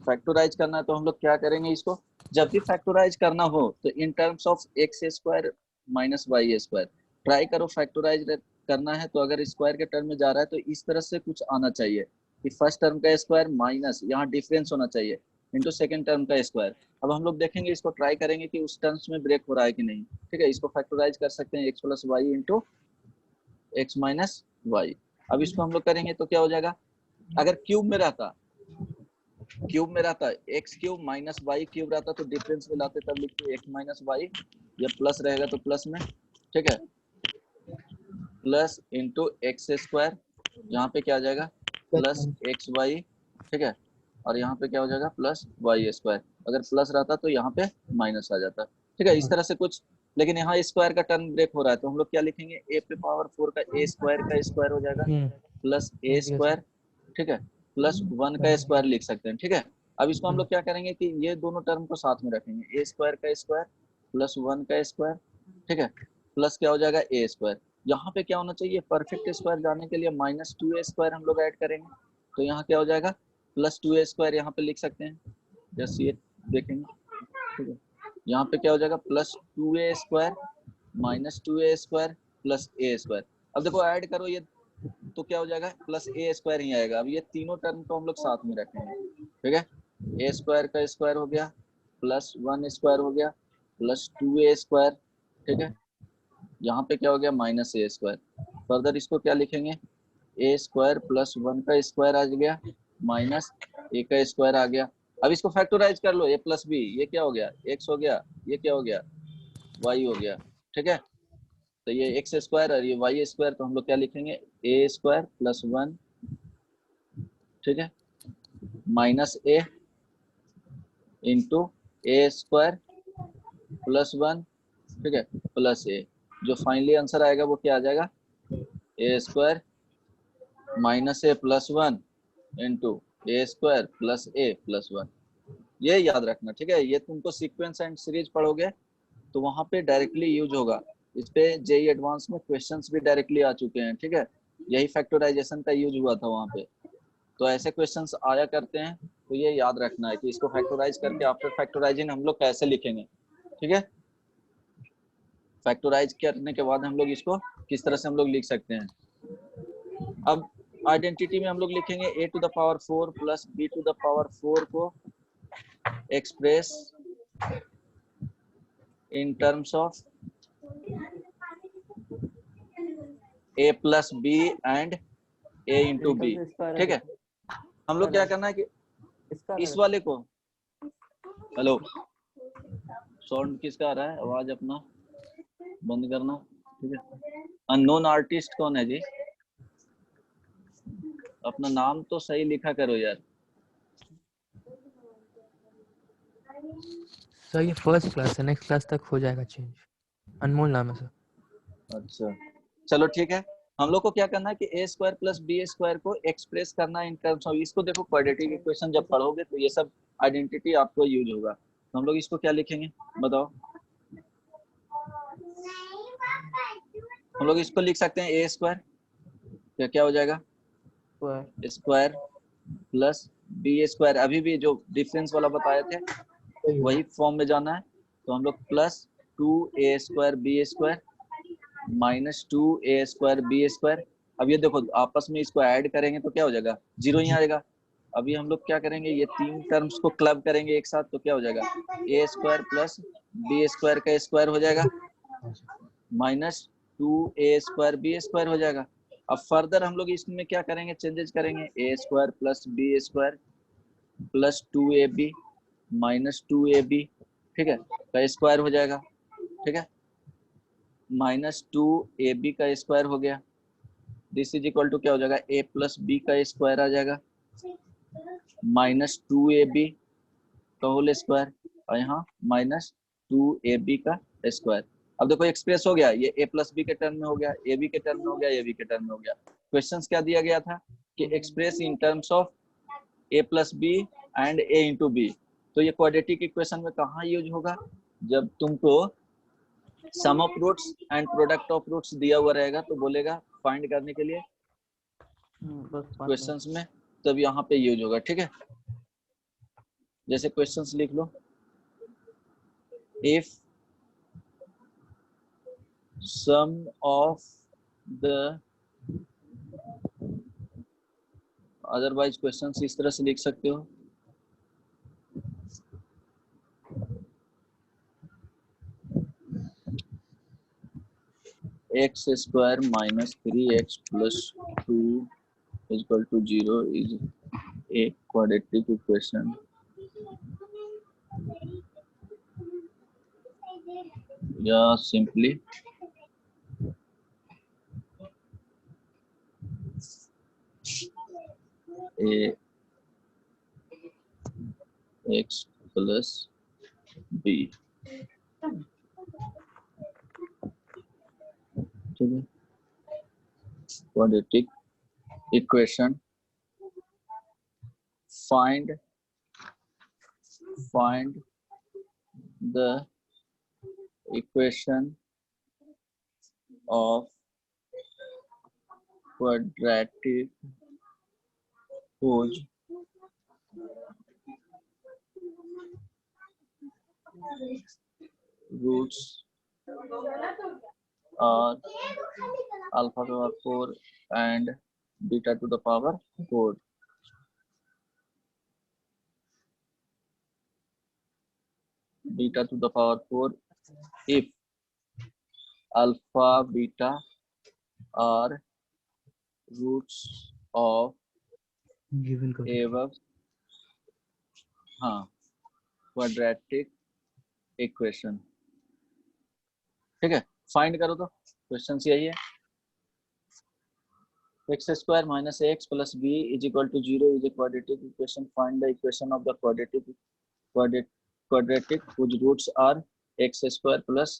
फैक्टराइज करना है तो हम लोग क्या करेंगे, इसको जब भी फैक्टराइज करना हो तो in terms of X square minus Y square try करो फैक्टराइज करना है, तो अगर स्क्वायर के टर्म में जा रहा है तो इस तरह से कुछ आना चाहिए कि फर्स्ट टर्म का स्क्वायर माइनस यहाँ डिफरेंस होना चाहिए इंटू सेकंड टर्म का स्क्वायर। अब हम लोग देखेंगे इसको ट्राई करेंगे कि उस टर्म्स में ब्रेक हो रहा है कि नहीं, ठीक है, इसको फैक्टराइज कर सकते हैं X plus Y into X minus Y. अब इसको हम लोग करेंगे तो क्या हो जाएगा, अगर क्यूब में रहता X cube minus Y cube रहता तो डिफरेंस में लाते तब लिखते एक्स माइनस वाई, या प्लस रहेगा तो प्लस में, ठीक है, प्लस इंटू एक्स स्क्वायर यहाँ पे क्या आ जाएगा प्लस एक्स वाई, ठीक है, और यहाँ पे क्या हो जाएगा प्लस वाई स्क्वायर। अगर प्लस रहता तो यहाँ पे माइनस आ जाता, ठीक है, इस तरह से कुछ। लेकिन यहाँ स्क्वायर का टर्म ब्रेक हो रहा है तो हम लोग क्या लिखेंगे, ए पे पावर 4 का ए स्क्वायर का स्क्वायर हो जाएगा प्लस ए yes, स्क्वायर, ठीक है, प्लस 1 का स्क्वायर लिख सकते हैं, ठीक है। अब इसको हम लोग क्या करेंगे कि ये दोनों टर्म को साथ में रखेंगे, ए स्क्वायर का स्क्वायर प्लस 1 का स्क्वायर, ठीक है, प्लस क्या हो जाएगा ए स्क्वायर। यहाँ पे क्या होना चाहिए, परफेक्ट स्क्वायर जाने के लिए माइनस 2a स्क्वायर हम लोग ऐड करेंगे, तो यहाँ क्या हो जाएगा प्लस 2a स्क्वायर यहाँ पे लिख सकते हैं, जैसे ये देखेंगे, ठीक है। यहाँ पे क्या हो जाएगा plus 2a square minus 2a square plus a square. अब देखो ऐड करो ये तो क्या हो जाएगा प्लस a स्क्वायर ही आएगा। अब ये तीनों टर्म को हम लोग साथ में रखेंगे, ठीक है, a स्क्वायर का स्क्वायर हो गया प्लस 1 स्क्वायर हो गया प्लस 2a स्क्वायर, ठीक है, यहाँ पे क्या हो गया माइनस a स्क्वायर। फर्दर इसको क्या लिखेंगे, a स्क्वायर प्लस 1 का स्क्वायर आ गया माइनस a का स्क्वायर आ गया। अब इसको फैक्टराइज कर लो, a प्लस b, ये क्या हो गया x हो गया, ये क्या हो गया y हो गया, ठीक है। तो ये एक्स स्क्वायर और ये वाई स्क्वायर, तो हम लोग क्या लिखेंगे ए स्क्वायर प्लस 1, ठीक है, minus A into A square plus 1, ठीक है, प्लस ए। जो फाइनली आंसर आएगा वो क्या आ जाएगा, A square minus A plus 1 into A square plus A plus 1। ये याद रखना, ठीक है, ये तुमको सीक्वेंस एंड सीरीज पढ़ोगे तो वहां पे डायरेक्टली यूज होगा। इस पे जेई एडवांस में क्वेश्चंस भी डायरेक्टली आ चुके हैं, ठीक है, यही फैक्टराइजेशन का यूज हुआ था वहां पे, तो ऐसे क्वेश्चंस आया करते हैं। तो ये याद रखना है कि इसको फैक्टराइज करके आफ्टर फैक्टराइजिंग हम लोग कैसे लिखेंगे, ठीक है। फैक्टराइज करने के बाद हम लोग इसको किस तरह से हम लोग लिख सकते हैं। अब आइडेंटिटी में हम लोग लिखेंगे a to the power 4 plus b to the power 4 को express in terms of a plus B and a into B, ठीक है। हम लोग क्या करना है कि इस वाले को, हेलो साउंड किसका आ रहा है, आवाज अपना बंद करना, ठीक है। अननोन आर्टिस्ट कौन है जी, अपना नाम तो सही लिखा करो यार। सर ये फर्स्ट क्लास है, नेक्स्ट क्लास तक हो जाएगा चेंज। अनमोल नाम है सर। अच्छा चलो ठीक है, हम लोग को क्या करना है कि ए स्क्वायर प्लस बी स्क्वायर को एक्सप्रेस करना है इन टर्म्स ऑफ, इसको देखो क्वाड्रेटिक इक्वेशन जब पढ़ोगे तो ये सब आइडेंटिटी आपको यूज होगा। तो हम लोग इसको क्या लिखेंगे बताओ, हम लोग इसको लिख सकते हैं ए स्क्वायर, क्या क्या हो जाएगा स्क्वायर प्लस बी स्क्वायर, अभी भी जो डिफरेंस वाला बताए थे वही फॉर्म में जाना है। तो हम लोग plus 2a square B square minus 2a square B square. अब ये देखो आपस में इसको ऐड करेंगे तो क्या हो जाएगा जीरो ही आएगा। अभी हम लोग क्या करेंगे, ये तीन टर्म्स को क्लब करेंगे एक साथ, तो क्या हो जाएगा A square plus B square का स्क्वायर हो जाएगा minus 2a square B square हो जाएगा। अब फर्दर हम लोग इसमें क्या करेंगे, चेंजेस करेंगे, A square plus B square plus 2ab minus 2ab, ठीक है, का स्क्वायर हो जाएगा, ठीक है, माइनस 2ab का स्क्वायर हो गया। दिस इज इक्वल टू क्या हो जाएगा a प्लस बी का स्क्वायर आ जाएगा माइनस 2ab का होल स्क्वायर और यहाँ माइनस 2ab का स्क्वायर। अब देखो एक्सप्रेस हो गया, ये a प्लस बी के टर्म में हो गया, ab के टर्म में हो गया, ab के टर्म में हो गया। क्वेश्चंस क्या दिया गया था कि express in terms of a plus B and a into B. तो ये क्वाड्रेटिक इक्वेशन में कहाँ यूज होगा, जब तुमको sum of roots and product of roots दिया हुआ रहेगा तो बोलेगा फाइंड करने के लिए क्वेश्चंस में, तब यहाँ पे यूज होगा, ठीक है। जैसे क्वेश्चंस लिख लो, if sum of the, otherwise questions इस तरह से लिख सकते हो, X square minus 3x plus 2 equal to 0 is a quadratic equation या simply A X plus B, ठीक है। Quadratic equation, find the equation of quadratic whose roots are alpha to the power 4 and beta to the power 4. Beta to the power 4 if alpha beta are roots of given कर above quadratic equation, ठीक है। Find करो तो question यही है, X square minus X plus B is equal to 0 is a quadratic equation, find the equation of the quadratic whose roots are x square plus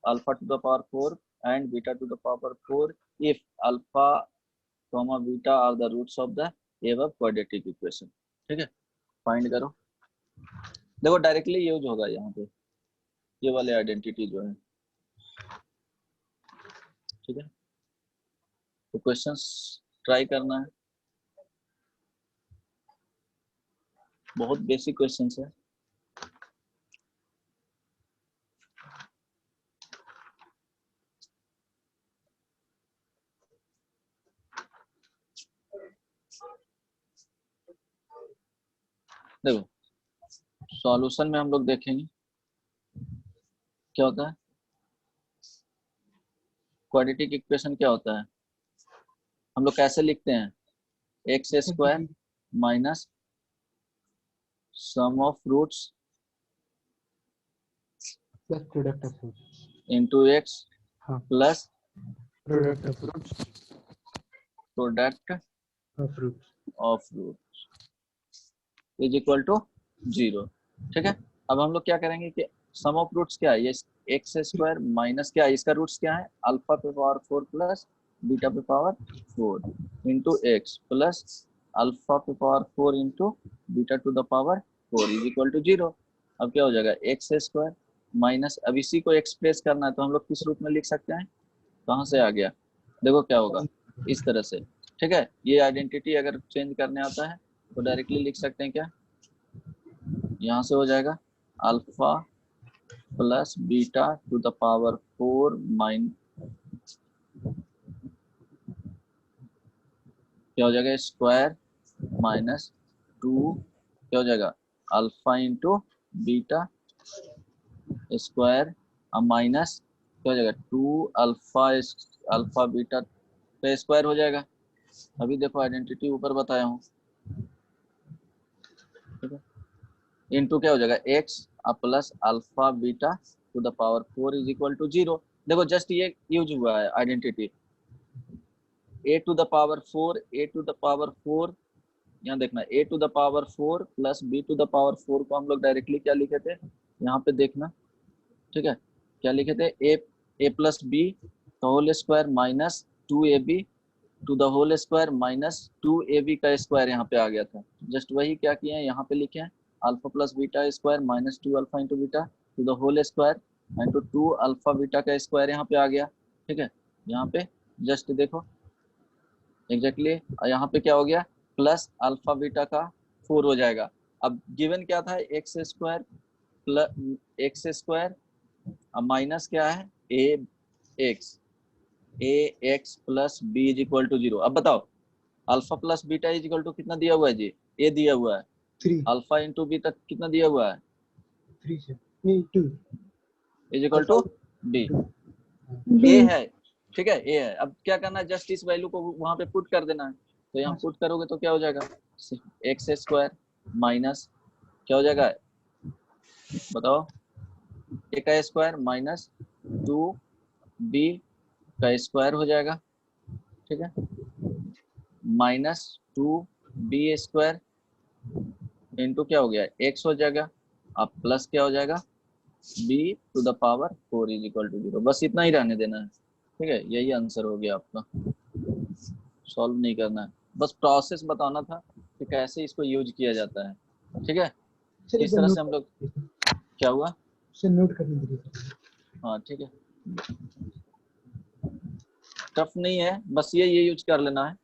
alpha to the power 4 and beta to the power 4 if alpha comma beta are the roots of the above quadratic equation, ठीक है। Find करो, देखो directly use होगा यहाँ पे ये वाले identity जो है, ठीक है। तो क्वेश्चंस ट्राई करना है, बहुत बेसिक क्वेश्चंस है। देखो सॉल्यूशन में हम लोग देखेंगे क्या होता है, क्वाड्रेटिक इक्वेशन क्या होता है, हम लोग कैसे लिखते हैं, X square minus sum of roots plus product of roots into X हाँ। Plus product of roots of roots is equal to 0, ठीक है। अब हम लोग क्या करेंगे कि सम ऑफ रूट्स क्या है, ये एक्स स्क्वायर माइनस क्या है, इसका रूट्स क्या है, अल्फा पे पावर 4 प्लस बीटा पे power 4 into X plus alpha पे power 4 into beta to the power 4 is equal to 0। अब क्या हो जाएगा, एक्स स्क्वायर माइनस, अब इसी को एक्सप्रेस करना है तो हम लोग किस रूप में लिख सकते हैं, कहाँ से आ गया, देखो क्या होगा इस तरह से, ठीक है। ये आइडेंटिटी अगर चेंज करने आता है तो डायरेक्टली लिख सकते हैं क्या, यहाँ से हो जाएगा alpha plus beta to the power 4 क्या हो जाएगा स्क्वायर माइनस 2 क्या हो जाएगा alpha into beta square minus क्या हो जाएगा 2 अल्फा बीटा का स्क्वायर हो जाएगा। अभी देखो आइडेंटिटी ऊपर बताया हूँ, ठीक है, इंटू क्या हो जाएगा X plus alpha beta to the power 4 is equal to 0। देखो जस्ट ये यूज हुआ है identity, a to the power 4 यहाँ देखना a to the power 4 plus b to the power 4 को हम लोग डायरेक्टली क्या लिखे थे, यहाँ पे देखना, ठीक है, क्या लिखे थे, a plus B whole square minus 2ab to the whole square minus 2ab का स्क्वायर यहाँ पे आ गया था। जस्ट वही क्या किए हैं, यहाँ पे लिखे हैं alpha plus beta square minus 2 alpha into beta to the whole square into 2 alpha beta का स्क्वायर यहाँ पे आ गया, ठीक है। यहाँ पे जस्ट देखो एग्जैक्टली यहाँ पे क्या हो गया, प्लस अल्फा बीटा का 4 हो जाएगा। अब गिवन क्या था, X square plus X square minus क्या है A X plus B is equal to 0। अब बताओ alpha plus beta is equal to कितना दिया हुआ है जी, ए दिया हुआ है, 3 अल्फा इंटू बी तक कितना दिया हुआ है 3 से नहीं 2 इज इक्वल टू बी, ए है, ठीक है, ए है। अब क्या करना है, जस्ट इस वैल्यू को वहां पे पुट कर देना है, तो यहाँ पुट करोगे तो क्या हो जाएगा, एक्स स्क्वायर माइनस क्या हो जाएगा, बताओ ए का स्क्वायर माइनस 2b का स्क्वायर हो जाएगा, ठीक है, माइनस 2 बी स्क्वायर इंटू क्या हो गया, एक्स हो जाएगा, अब प्लस क्या हो जाएगा, B to the power 4 is equal to 0। बस इतना ही रहने देना है, ठीक है, यही आंसर हो गया आपका। सॉल्व नहीं करना है, बस प्रोसेस बताना था कि कैसे इसको यूज किया जाता है, ठीक है। सर इस तरह से हम लोग, क्या हुआ, सर नोट करने दीजिए। हाँ ठीक है, टफ नहीं है, बस ये यूज कर लेना है।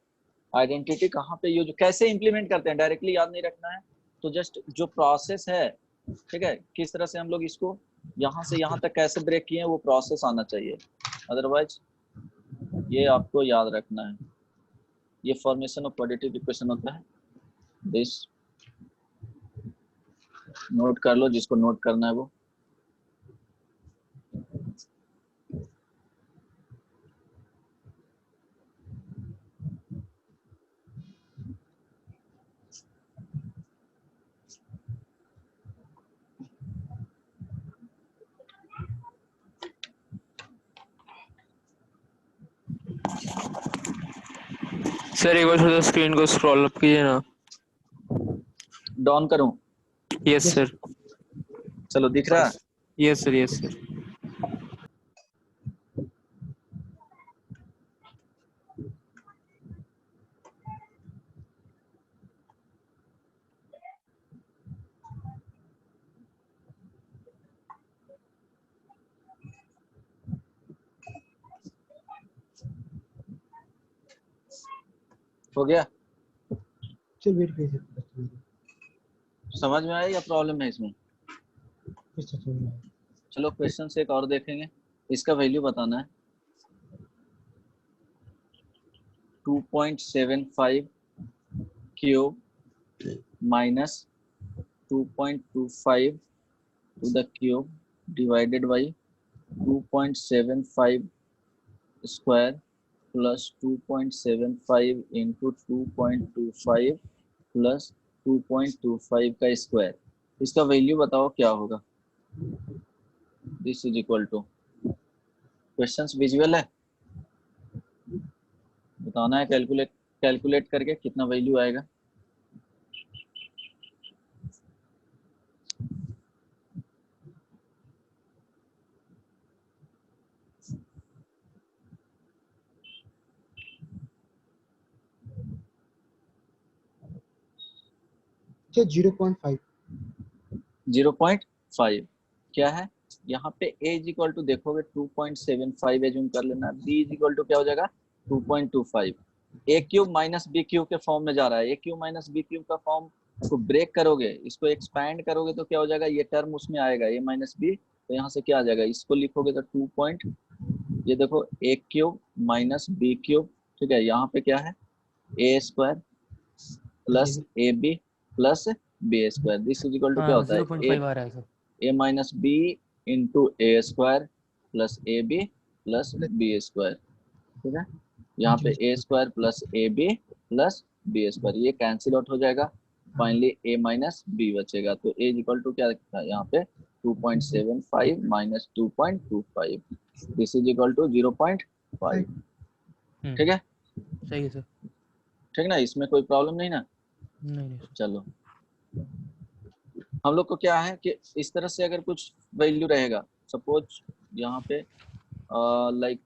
आइडेंटिटी कहाँ पे यूज, कैसे इंप्लीमेंट करते हैं डायरेक्टली याद नहीं रखना है, तो जस्ट जो प्रोसेस है, ठीक है, किस तरह से हम लोग इसको यहाँ से यहाँ तक कैसे ब्रेक किए हैं वो प्रोसेस आना चाहिए, अदरवाइज ये आपको याद रखना है। ये फॉर्मेशन ऑफ क्वाड्रेटिक इक्वेशन होता है, दिस नोट कर लो जिसको नोट करना है वो। सर एक बार थोड़ा स्क्रीन को स्क्रॉल अप कीजिए ना। डाउन करूं, यस सर, चलो दिख रहा है। Yes sir, yes sir. हो गया, सर वेट कीजिए। समझ में आया या प्रॉब्लम है इसमें? चलो क्वेश्चन से एक और देखेंगे, इसका वैल्यू बताना है। 2.75 cube minus 2.25 to the cube divided by 2.75 square plus 2.75 into 2.25 plus 2.25 का स्क्वायर, इसका वैल्यू बताओ क्या होगा। This is equal to, questions visual है, बताना है कैलकुलेट करके कितना वैल्यू आएगा। सर 0.5 0.5 क्या है यहाँ पे, a इज इक्वल टू देखोगे 2.75 एज्यूम कर लेना, b इज इक्वल टू क्या हो जाएगा 2.25। a cube minus b cube के फॉर्म में जा रहा है, a cube minus b cube का फॉर्म को ब्रेक करोगे, इसको एक्सपैंड करोगे तो क्या हो जाएगा, ये टर्म उसमें आएगा a माइनस b, तो यहाँ से क्या आ जाएगा, इसको लिखोगे तो 2 पॉइंट, ये देखो a cube minus b cube, ठीक है, यहाँ पे क्या है a square plus A B plus B square, this is equal to क्या हाँ होता है 0.5 आ रहा है sir. A minus B into A square plus A B plus B square, ठीक है, यहाँ पे A square plus A B plus B square, ये कैंसिल आउट हो जाएगा, फाइनली ए माइनस बी बचेगा, तो ए इक्वल टू क्या था यहाँ पे 2.75 minus 2.25, this is equal to 0.5, ठीक है, सही है सर। ठीक ना, इसमें कोई प्रॉब्लम नहीं ना। नहीं नहीं सर। चलो हम लोग को क्या है कि इस तरह से अगर कुछ वैल्यू रहेगा, सपोज यहाँ पे लाइक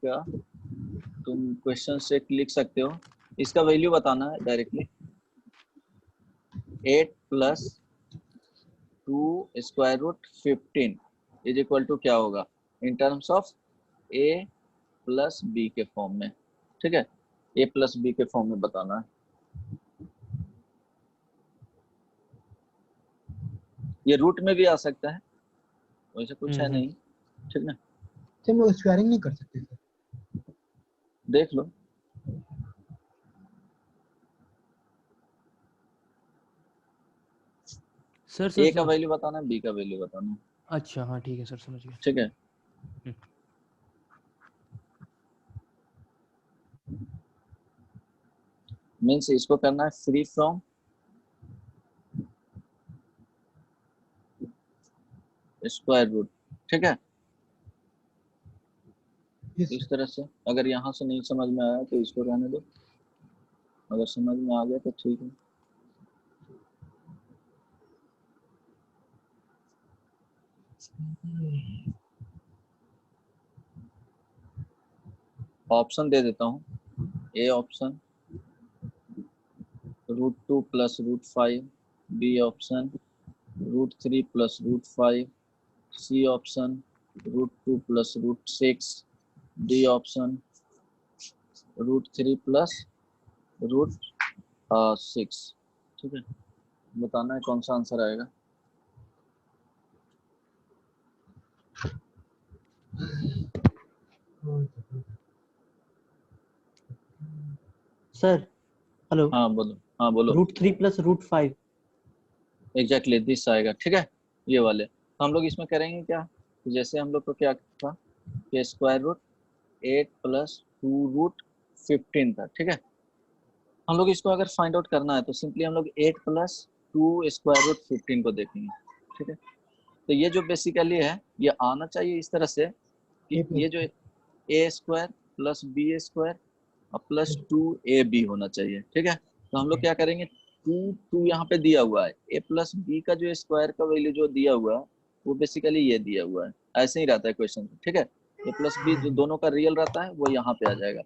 तुम क्वेश्चन से लिख सकते हो, इसका वैल्यू बताना है डायरेक्टली, 8 प्लस 2 square root 15 is equal to क्या होगा in terms of a plus B के फॉर्म में, ठीक है, a प्लस बी के फॉर्म में बताना है। ये रूट में भी आ सकता है, वैसे कुछ है नहीं, ठीक ना, सर हम लोग स्क्वायरिंग नहीं कर सकते सर। देख लो। सर सर ए का सर। वैल्यू बताना है, बी का वैल्यू बताना है, अच्छा हाँ ठीक है सर, समझ गया। ठीक है। मीन्स इसको करना है फ्री फ्रॉम स्क्वायर रूट, ठीक है, इस तरह से। अगर यहाँ से नहीं समझ में आया तो इसको रहने दो, अगर समझ में आ गया तो ठीक है। ऑप्शन दे देता हूँ। A option √2 plus √5, B option √3 plus √5, C option √2 plus √6, D option √3 plus √6। ठीक है, बताना है कौन सा आंसर आएगा। सर हेलो, हाँ बोलो, हाँ बोलो। √3 प्लस √5। एग्जैक्टली दिस आएगा। ठीक है, ये वाले तो हम लोग इसमें करेंगे क्या, तो जैसे हम लोग को क्या था कि स्क्वायर रूट 8 प्लस 2√15 था। ठीक है, हम लोग इसको अगर फाइंड आउट करना है तो सिंपली हम लोग 8 प्लस 2 स्क्वायर रूट 15 को देखेंगे। ठीक है, तो ये जो बेसिकली है ये आना चाहिए इस तरह से कि ये जो ए स्क्वायर प्लस बी स्क्वायर और प्लस 2ab होना चाहिए। ठीक है, तो हम लोग क्या करेंगे, 2 यहाँ पे दिया हुआ है, a प्लस बी का जो स्क्वायर का वैल्यू जो दिया हुआ है वो बेसिकली ये दिया हुआ है, ऐसे ही रहता है क्वेश्चन। ठीक है, a प्लस बी जो दोनों का रियल रहता है वो यहाँ पे आ जाएगा।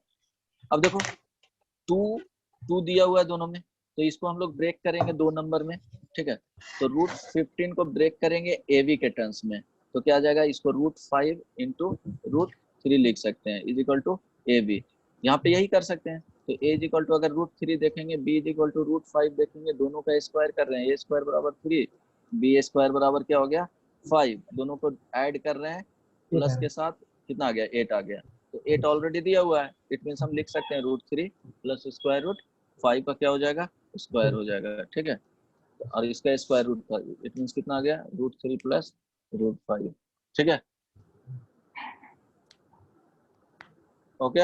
अब देखो 2 दिया हुआ है दोनों में, तो इसको हम लोग ब्रेक करेंगे 2 नंबर में। ठीक है, तो √15 को ब्रेक करेंगे ab के टर्म्स में, तो क्या आ जाएगा, इसको √5 इंटू √3 लिख सकते हैं इज इक्वल टू ab। यहाँ पे यही कर सकते हैं, तो a इज इक्वल टू अगर √3 देखेंगे, b इज इक्वल टू √5 देखेंगे, दोनों का स्क्वायर कर रहे हैं, a स्क्वायर बराबर 3, b स्क्वायर बराबर क्या हो गया 5, दोनों को ऐड कर रहे हैं प्लस के साथ कितना आ गया 8 आ गया, तो 8 ऑलरेडी दिया हुआ है, इट मीन्स हम लिख सकते हैं √3 प्लस स्क्वायर रूट 5 का क्या हो जाएगा स्क्वायर हो जाएगा। ठीक है, और इसका स्क्वायर रूट था, इट मीन्स कितना आ गया √3 प्लस √5। ठीक है, ओके।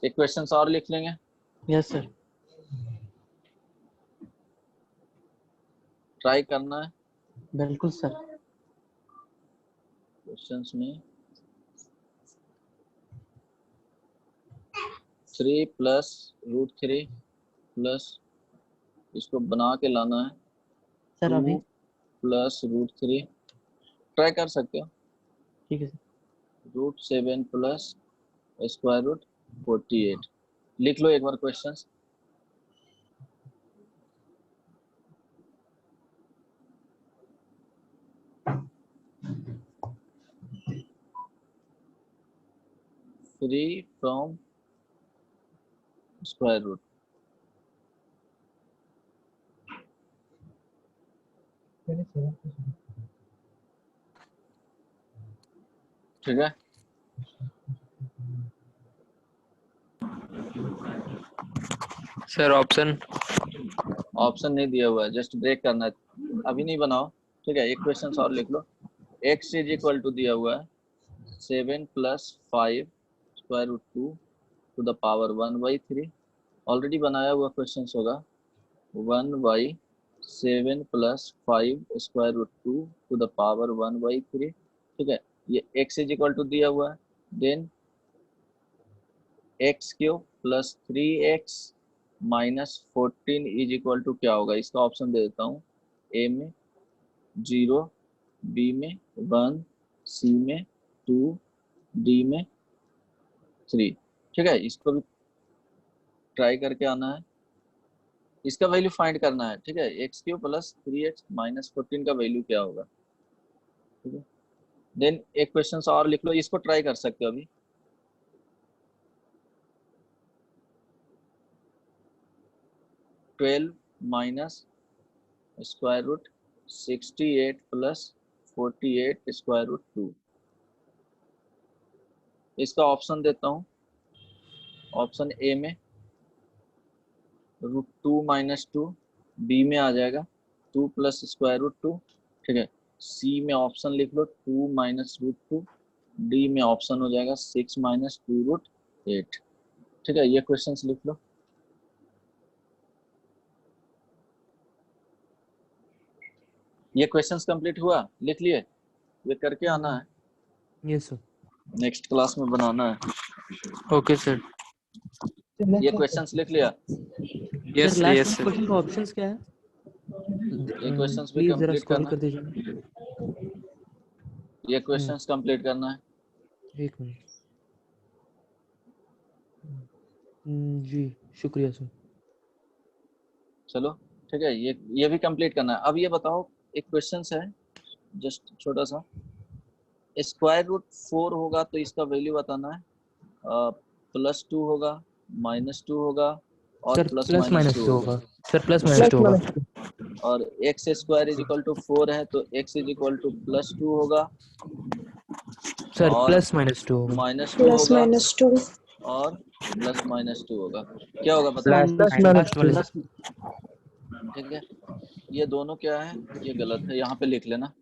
एक क्वेश्चन और लिख लेंगे। Yes sir. ट्राई करना है बिल्कुल सर। क्वेश्चंस में 3 प्लस √3 प्लस इसको बना के लाना है सर अभी 2 प्लस √3, ट्राई कर सकते हो। ठीक है सर। √7 प्लस स्क्वायर रूट 48 लिख लो एक बार questions. Free from square root. ठीक है, सर ऑप्शन ऑप्शन नहीं दिया हुआ है, जस्ट ब्रेक करना है, अभी नहीं बनाओ। ठीक है, एक क्वेश्चन और लिख लो। x इज इक्वल टू दिया हुआ है 7 plus 5 square root 2 to the power 1/3, already बनाया हुआ क्वेश्चन होगा 1/7 plus 5 square root 2 to the power 1/3। ठीक है, ये x इज इक्वल टू दिया हुआ है, then x³ plus 3x minus 14 is equal to क्या होगा, इसका ऑप्शन दे देता हूँ, a में 0, b में 1, c में 2, d में 3। ठीक है, इसको भी ट्राई करके आना है, इसका वैल्यू फाइंड करना है। ठीक है, x³ प्लस 3x माइनस 14 का वैल्यू क्या होगा। ठीक है, देन एक क्वेश्चन और लिख लो, इसको ट्राई कर सकते हो अभी। Twelve minus square root 68 plus 48 square root 2, इसका ऑप्शन देता हूँ। ऑप्शन ए में √2 माइनस 2, बी में आ जाएगा 2 प्लस स्क्वायर रूट 2। ठीक है, सी में ऑप्शन लिख लो 2 माइनस √2, डी में ऑप्शन हो जाएगा 6 माइनस 2√8। ठीक है, ये क्वेश्चंस लिख लो। ये क्वेश्चंस कंप्लीट हुआ, लिख लिए, ये करके आना है, यस सर। नेक्स्ट क्लास में बनाना है। Okay sir. ये क्वेश्चंस लिख लिया। Yes sir last yes sir. Question का ऑप्शंस क्या है? ये क्वेश्चंस भी प्लीज जरा कंप्लीट स्क्रॉल करना कर है, दीजिए। ये क्वेश्चंस कंप्लीट करना है। एक मिनट। जी शुक्रिया सर। चलो ठीक है, ये भी कंप्लीट करना है। अब ये बताओ, एक क्वेश्चंस है जस्ट छोटा सा, स्क्वायर रूट 4 होगा तो इसका वैल्यू बताना है, +2 होगा, -2 होगा और sir plus plus minus minus 2 two होगा। होगा। Sir plus minus plus two होगा। माइनस और x square is equal to 4 है तो x इज इक्वल टू +2 होगा सर और प्लस माइनस टू होगा। -2 प्लस होगा माइनस 2 और +-2 होगा। क्या होगा बताओ? प्लस माइनस लास्ट वाले टू। से। ठीक है, ये दोनों क्या है, ये गलत है, यहाँ पे लिख लेना।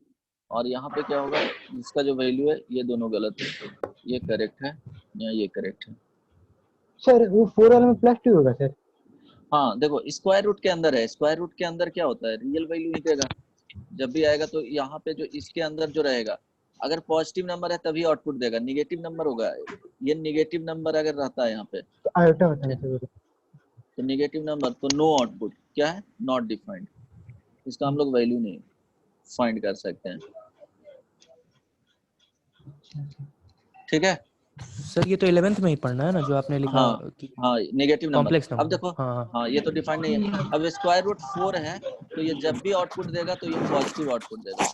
और यहाँ पे क्या होगा, इसका जो वैल्यू है ये दोनों गलत है, ये करेक्ट है या ये करेक्ट है। सर वो 4 वाले में +2 होगा सर। हाँ देखो, स्क्वायर रूट के अंदर है, स्क्वायर रूट के अंदर क्या होता है, रियल वैल्यू ही देगा जब भी आएगा। तो यहाँ पे जो इसके अंदर जो रहेगा, अगर पॉजिटिव नंबर है तभी आउटपुट देगा, निगेटिव नंबर होगा, ये निगेटिव नंबर अगर रहता है यहाँ पे तो आयोटा होता है सर। तो निगेटिव नंबर तो नो आउटपुट, क्या है, नॉट डिफाइंड, इसका हम लोग वैल्यू नहीं फाइंड कर सकते हैं। ठीक है, सर ये तो 11th में ही पढ़ना है ना जो आपने लिखा हाँ कि हाँ, नेगेटिव नंबर। कॉम्प्लेक्स अब नंबर। देखो, हाँ हाँ। हाँ ये तो डिफाइंड नहीं है। अब स्क्वायर रूट 4 है तो ये जब भी आउटपुट देगा तो ये पॉजिटिव आउटपुट देगा।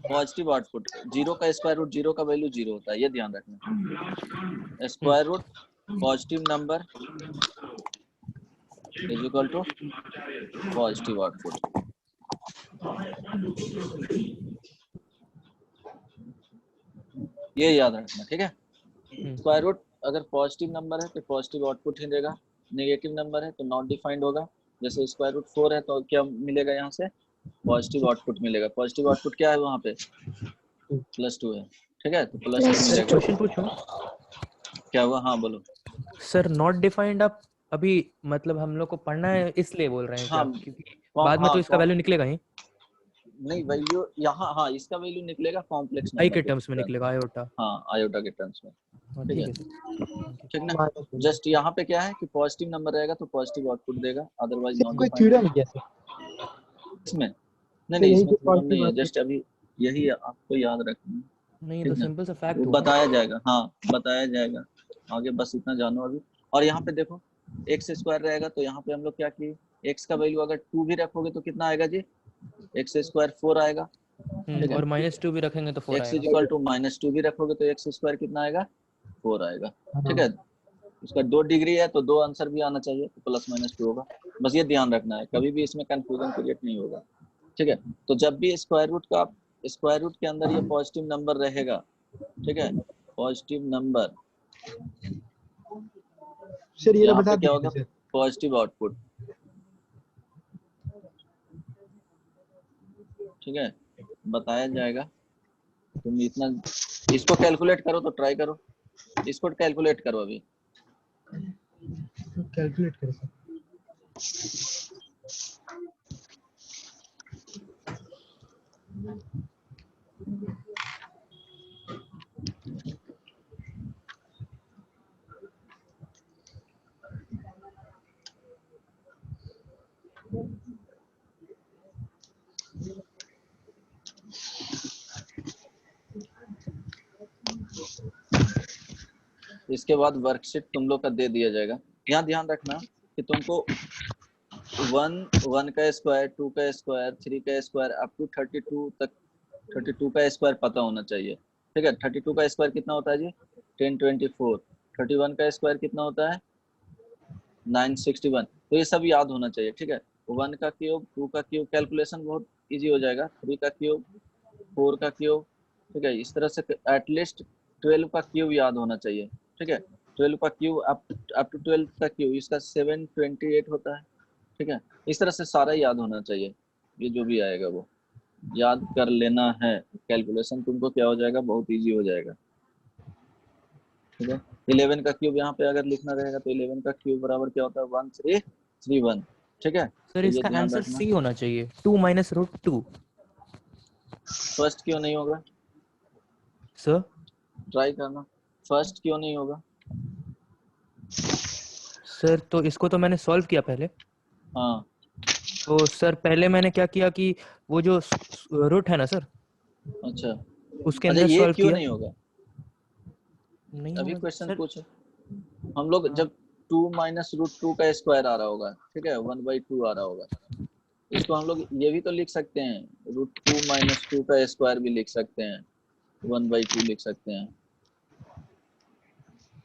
पॉजिटिव आउटपुट, 0 का स्क्वायर रूट 0 का वैल्यू 0 होता है, ये ध्यान रखना। Square root positive number is equal to positive output. ये याद रखना, ठीक है। स्क्वायर रूट अगर पॉजिटिव नंबर है तो पॉजिटिव आउटपुट ही देगा, नेगेटिव नंबर है तो नॉट डिफाइंड होगा। जैसे स्क्वायर रूट 4 है तो क्या मिलेगा, यहाँ से पॉजिटिव आउटपुट मिलेगा। पॉजिटिव आउटपुट क्या है वहाँ पे, +2 है, ठीक है, तो +2 मिलेगा। क्वेश्चन पूछूं? क्या हुआ, हाँ बोलो। सर नॉट डिफाइंड आप अभी मतलब हम लोग को पढ़ना है इसलिए बोल रहे हैं क्या? हाँ, क्योंकि बाद में तो इसका वैल्यू निकलेगा ही। नहीं वैल्यू यहाँ, हाँ इसका वैल्यू निकलेगा कॉम्प्लेक्स आई नंबर के टर्म्स में निकलेगा, आयोटा। हाँ आयोटा के टर्म्स में, हाँ, ठीक ठीक है, है सर। ठीक ना। जस्ट यहाँ पे क्या है कि पॉजिटिव नंबर रहेगा तो पॉजिटिव आउटपुट देगा, अदरवाइज सर नॉट कोई डिफाइंड। थ्योरम क्या सर? इसमें नहीं तो नहीं, यही इसमें जो थ्योरम नहीं है, पॉजिटिव जस्ट अभी यही आपको याद रखना है, नहीं ठीक तो ना। सिंपल सा वो फैक्ट हुआ। बताया जाएगा, हाँ बताया जाएगा आगे, बस इतना जानो अभी। और यहाँ पे देखो, एक्स स्क्वायर रहेगा तो यहाँ पे हम लोग क्या किए, एक्स का वैल्यू अगर 2 भी रखोगे तो कितना आएगा जी, एक्स स्क्वायर 4 आएगा, ठीक है। और -2 भी रखेंगे तो 4 एक्स इज आएगा। इक्वल टू -2 भी रखोगे तो एक्स स्क्वायर कितना आएगा, 4 आएगा, ठीक है। उसका 2 डिग्री है तो 2 आंसर भी आना चाहिए, तो +-2 होगा। बस ये ध्यान रखना है, कभी भी इसमें कंफ्यूजन क्रिएट नहीं होगा, ठीक है। तो जब भी स्क्वायर रूट का, स्क्वायर रूट के अंदर ये पॉजिटिव नंबर रहेगा, ठीक है, पॉजिटिव नंबर, सर ये यहाँ बता पे क्या दीजिए होगा, सर। पॉजिटिव आउटपुट, ठीक है, बताया जाएगा। तुम इतना इसको कैलकुलेट करो, तो ट्राई करो, इसको कैलकुलेट करो अभी। कैलकुलेट करें सर। इसके बाद वर्कशीट तुम लोग का दे दिया जाएगा। यहाँ ध्यान रखना कि तुमको 1 का स्क्वायर, 2 का स्क्वायर, 3 का स्क्वायर अप टू 32 तक, 32 का स्क्वायर पता होना चाहिए, ठीक है। 32 का स्क्वायर कितना होता है जी, 1024। 31 का स्क्वायर कितना होता है, 961। तो ये सब याद होना चाहिए, ठीक है। 1 का क्यूब, 2 का क्यूब, कैलकुलेशन बहुत इजी हो जाएगा। 3 का क्यूब, 4 का क्यूब, ठीक है। इस तरह से एटलीस्ट 12 का क्यूब याद होना चाहिए, ठीक है। 12 का क्यूब अप टू 12 का क्यूब, इसका 728 होता है, ठीक है। इस तरह से सारा याद होना चाहिए, ये जो भी आएगा वो याद कर लेना है। कैलकुलेशन तुमको क्या हो जाएगा, बहुत इजी हो जाएगा, ठीक है। 11 का क्यूब यहाँ पे अगर लिखना रहेगा तो 11 का क्यूब बराबर क्या होता है, 1331, ठीक है। सर तो ये इसका ध्यान आंसर रखना। सी होना चाहिए, 2 - √2। फर्स्ट क्यों नहीं होगा, सर ट्राई करना, फर्स्ट क्यों नहीं होगा। सर तो इसको तो मैंने सॉल्व किया पहले। हाँ तो सर पहले मैंने क्या किया कि वो जो रूट है ना सर, अच्छा उसके अच्छा, अंदर ये सॉल्व क्यों किया। नहीं होगा? नहीं अभी होगा क्वेश्चन सर। पूछे हम लोग, हाँ। जब 2 माइनस रूट 2 का स्क्वायर आ रहा होगा, ठीक है, 1/2 आ रहा होगा, इसको हम लोग ये भी तो लिख सकते हैं, रूट 2 माइनस 2 का स्क्वायर भी लिख सकते हैं, 1/2 लिख सकते हैं,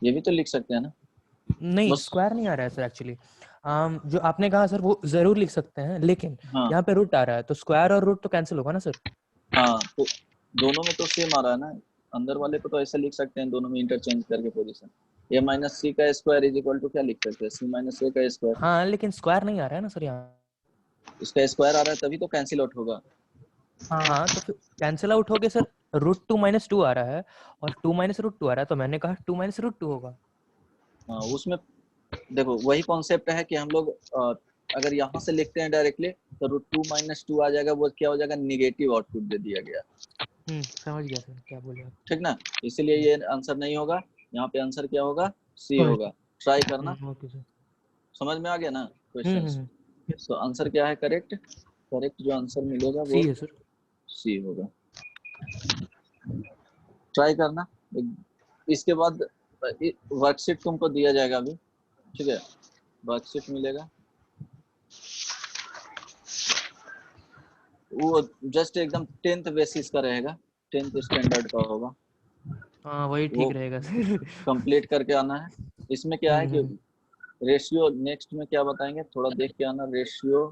ये भी तो लिख सकते हैं ना। नहीं, बस स्क्वायर नहीं आ रहा है सर एक्चुअली। जो आपने कहा सर वो जरूर लिख सकते हैं, लेकिन हाँ यहाँ पे रूट आ रहा है तो स्क्वायर और रूट तो कैंसिल होगा ना सर। हाँ, तो दोनों में तो सेम आ रहा है ना, अंदर वाले को तो ऐसे लिख सकते हैं दोनों में इंटरचेंज करके पोजीशन, a माइनस सी का स्क्वायर इज इक्वल टू क्या लिख सकते हैं, c माइनस a का स्क्वायर, हाँ, लेकिन स्क्वायर नहीं आ रहा है ना सर यहाँ। इसका स्क्वायर आ रहा है तभी तो कैंसिल आउट होगा। हाँ, तो फिर कैंसिल आउट हो गया सर। √2 - 2 आ रहा है और 2 - √2 आ रहा है, तो मैंने कहा 2 - √2 होगा। हाँ उसमें देखो वही कॉन्सेप्ट है कि हम लोग अगर यहाँ से लिखते हैं डायरेक्टली तो रूट 2 माइनस 2 आ जाएगा, वो क्या हो जाएगा, निगेटिव आउटपुट दे दिया गया, समझ गया सर क्या बोले आप। ठीक ना, इसीलिए ये आंसर नहीं होगा, यहाँ पे आंसर क्या होगा, सी होगा। ट्राई करना, ओके सर। समझ में आ गया ना हम्म क्वेश्चंस। हम्म तो आंसर क्या है, करेक्ट करेक्ट जो आंसर मिलेगा वो सी है सर। सी होगा। ट्राई करना। इसके बाद वर्कशीट तुमको दिया जाएगा अभी, ठीक है, वर्कशीट मिलेगा, वो जस्ट एकदम 10th बेसिस का रहेगा, 10th स्टैंडर्ड का होगा, हाँ, वही वो ठीक रहेगा सर। कंप्लीट करके आना है। इसमें क्या है कि हम्म। रेशियो नेक्स्ट में क्या बताएंगे, थोड़ा देख के आना, रेशियो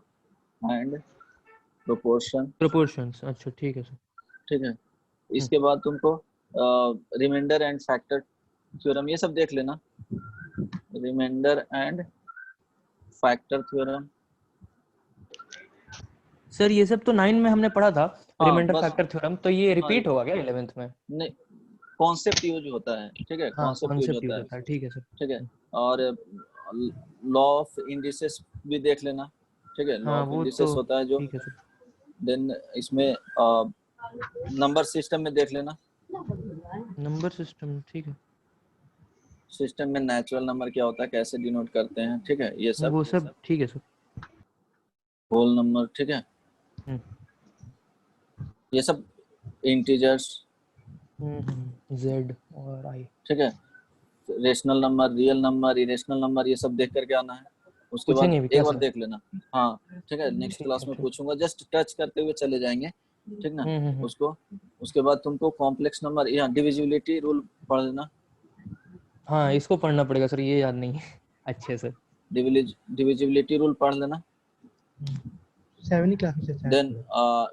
एंड प्रोपोर्शन, प्रोपोर्शंस, अच्छा ठीक है सर। ठीक है। इसके बाद तुमको रिमाइंडर एंड फैक्टर थ्योरम ये सब देख लेना, remainder and factor theorem. Sir ये सब तो 9 में हमने पढ़ा था, हाँ रिमाइंडर बस, फैक्टर थ्योरम, तो ये हाँ रिपीट होगा क्या 11th में। नहीं, कॉन्सेप्ट यूज होता है, ठीक है, हाँ, कॉन्सेप्ट यूज कॉन्सेप्ट यूज होता है, होता है, ठीक है सर। ठीक है। और लॉ ऑफ इंडिसेस भी देख लेना, ठीक है, लॉ हाँ, ऑफ वो इंडिसेस तो होता है जो, ठीक है सर। देन इसमें नंबर सिस्टम में देख लेना, नंबर सिस्टम ठीक है। सिस्टम में नेचुरल नंबर क्या होता है, कैसे डिनोट करते हैं, ठीक है, ये सब, वो सब ठीक है सर। होल नंबर, ठीक है, हम्म ये सब इंटीजर्स, Z और I। ठीक है, rational number, real number, irrational number, ये सब देख करके आना है। उसके बाद पूछेंगे भी एक क्या बार सर। देख लेना, हाँ ठीक है, नेक्स्ट ठीक क्लास है में ठीक। पूछूंगा, जस्ट टच करते हुए चले जाएंगे, ठीक ना, हम्म। उसको। उसके बाद तुमको कॉम्प्लेक्स नंबर या डिविजिबिलिटी रूल पढ़ लेना, हाँ, इसको पढ़ना पड़ेगा सर, ये याद नहीं है अच्छे से। डिविजिबिलिटी रूल पढ़ लेना। 7 क्लास में से देन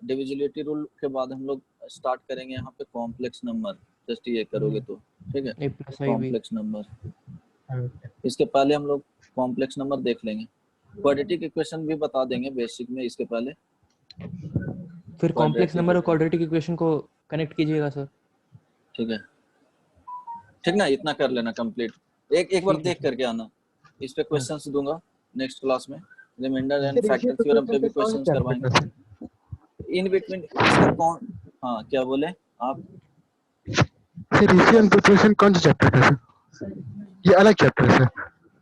डिविजिबिलिटी रूल के बाद हम लोग स्टार्ट करेंगे यहाँ पे कॉम्प्लेक्स नंबर, जस्ट ये करोगे तो, ठीक है, A+I भी। Complex number. इसके पहले हम लोग कॉम्प्लेक्स नंबर देख लेंगे, क्वाड्रेटिक इक्वेशन भी बता देंगे बेसिक में, इसके पहले फिर कॉम्प्लेक्स क्वाड्रेटिक, नंबर और क्वाड्रेटिक इक्वेशन को कनेक्ट कीजिएगा सर। ठीक है, ठीक ना, इतना कर लेना कंप्लीट, एक बार ठीक है देख सर। करके आना, इस पे क्वेश्चंस दूंगा नेक्स्ट क्लास में, remainder and sir ratio factor theorem पे प्रोपोर्शन भी का कौन सा क्वेश्चंस चैप्टर करवाएंगे, है सर? इन बिटवीन इसका कौन, हाँ क्या बोले आप, सर रेशियो एंड प्रोपोर्शन कौन सा चैप्टर है सर? ये अलग चैप्टर है सर?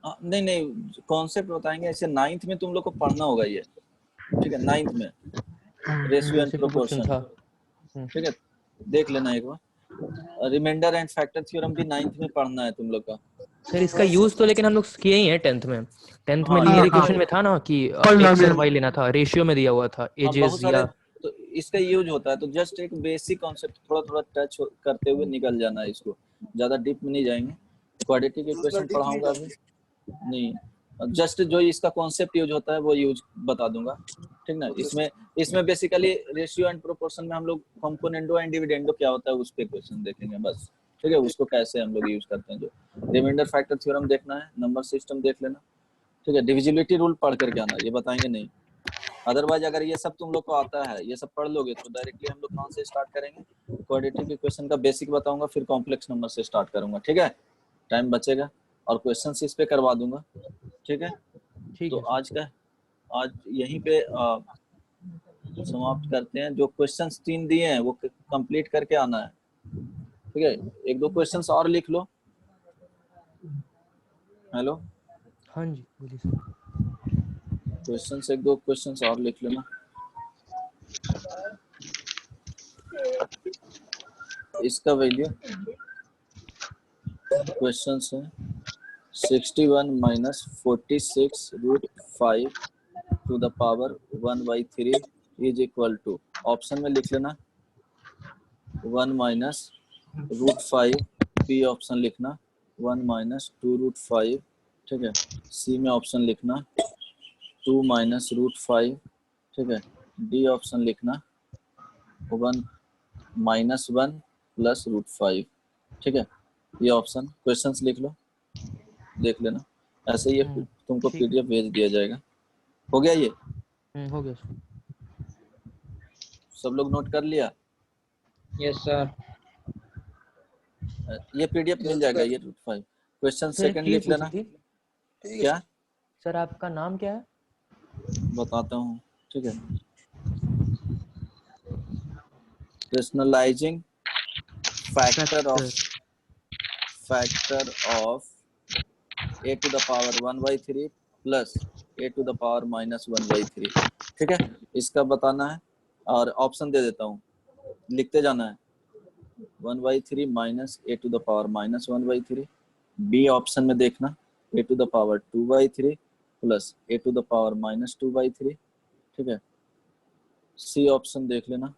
नहीं नहीं, कॉन्सेप्ट बताएंगे, ऐसे 9th में तुम लोग को पढ़ना होगा ये, ठीक है, 9th में रेशियो एंड वैसे प्रोपोर्शन प्रोपोर्शन, था। ठीक है, देख लेना एक बार। रिमाइंडर एंड फैक्टर थ्योरम भी 9th में पढ़ना है तुम लोग का। सर इसका यूज तो लेकिन हम लोग किए ही हैं 10th में। 10th में हाँ लीनियर हाँ हाँ इक्वेशन में था ना कि x और पॉलिनोमियल y लेना था, रेशियो में दिया हुआ था, हाँ एजेस बहुत सारे, या। तो इसका यूज होता है, तो जस्ट एक बेसिक कॉन्सेप्ट थोड़ा थोड़ा टच करते हुए निकल जाना है, इसको ज्यादा डीप में नहीं जाएंगे। क्वाड्रेटिक इक्वेशन पढ़ाऊंगा अभी नहीं, जस्ट जो इसका कॉन्सेप्ट यूज होता है वो यूज बता दूंगा, ठीक ना। इसमें बेसिकली रेशियो एंड प्रोपोर्शन में हम लोग कंपोनेंडो एंड डिविडेंडो क्या होता है उस पे क्वेश्चन देखेंगे बस, ठीक है, उसको कैसे हम लोग यूज करते हैं। जो रिमाइंडर फैक्टर थ्योरम देखना है, नंबर सिस्टम देख लेना, ठीक है, डिविजिबिलिटी रूल पढ़ करके आना, ये बताएंगे नहीं। अदरवाइज अगर ये सब तुम लोग को आता है, ये सब पढ़ लोगे तो डायरेक्टली हम लोग कहाँ से स्टार्ट करेंगे, क्वाड्रेटिक इक्वेशन का बेसिक बताऊंगा, फिर कॉम्प्लेक्स नंबर से स्टार्ट करूंगा, ठीक है, टाइम बचेगा और क्वेश्चंस इस पे करवा दूंगा, ठीक है। ठीक तो है आज यहीं पे समाप्त करते हैं। जो क्वेश्चंस 3 दिए हैं वो कंप्लीट करके आना है, ठीक है, 1-2 क्वेश्चंस और लिख लो। हेलो, हाँ जी बोलिए सर। क्वेश्चंस एक दो क्वेश्चंस और लिख लेना। इसका वैल्यू क्वेश्चन है 61 minus 46 root 5 to the power 1/3 is equal to, option में लिख लेना 1 माइनस रूट 5, बी ऑप्शन लिखना 1 माइनस 2 रूट 5, ठीक है। सी में ऑप्शन लिखना 2 माइनस रूट 5, ठीक है। डी ऑप्शन लिखना 1 माइनस 1 प्लस रूट 5, ठीक है। ये ऑप्शन क्वेश्चंस लिख लो, देख लेना। ऐसे ही ये तुमको ठीक है। पीडीएफ भेज दिया जाएगा। हो गया ये? हो गया सर। सब लोग नोट कर लिया? Yes sir. ये पीडीएफ मिल जाएगा ये रूट 5। क्वेश्चन सर एक सेकंड चीज लिख लेना। पूछी थी, क्या? सर आपका नाम क्या है? बताता हूँ, ठीक है। Rationalising factor of a to the power 1/3 plus a to the power minus 1/3, ठीक है। इसका बताना है और ऑप्शन दे देता हूँ, लिखते जाना है 1/3 minus a to the power minus 1/3। B option में देखना a to the power 2/3 plus a to the power minus 2/3, ठीक है। सी ऑप्शन देख लेना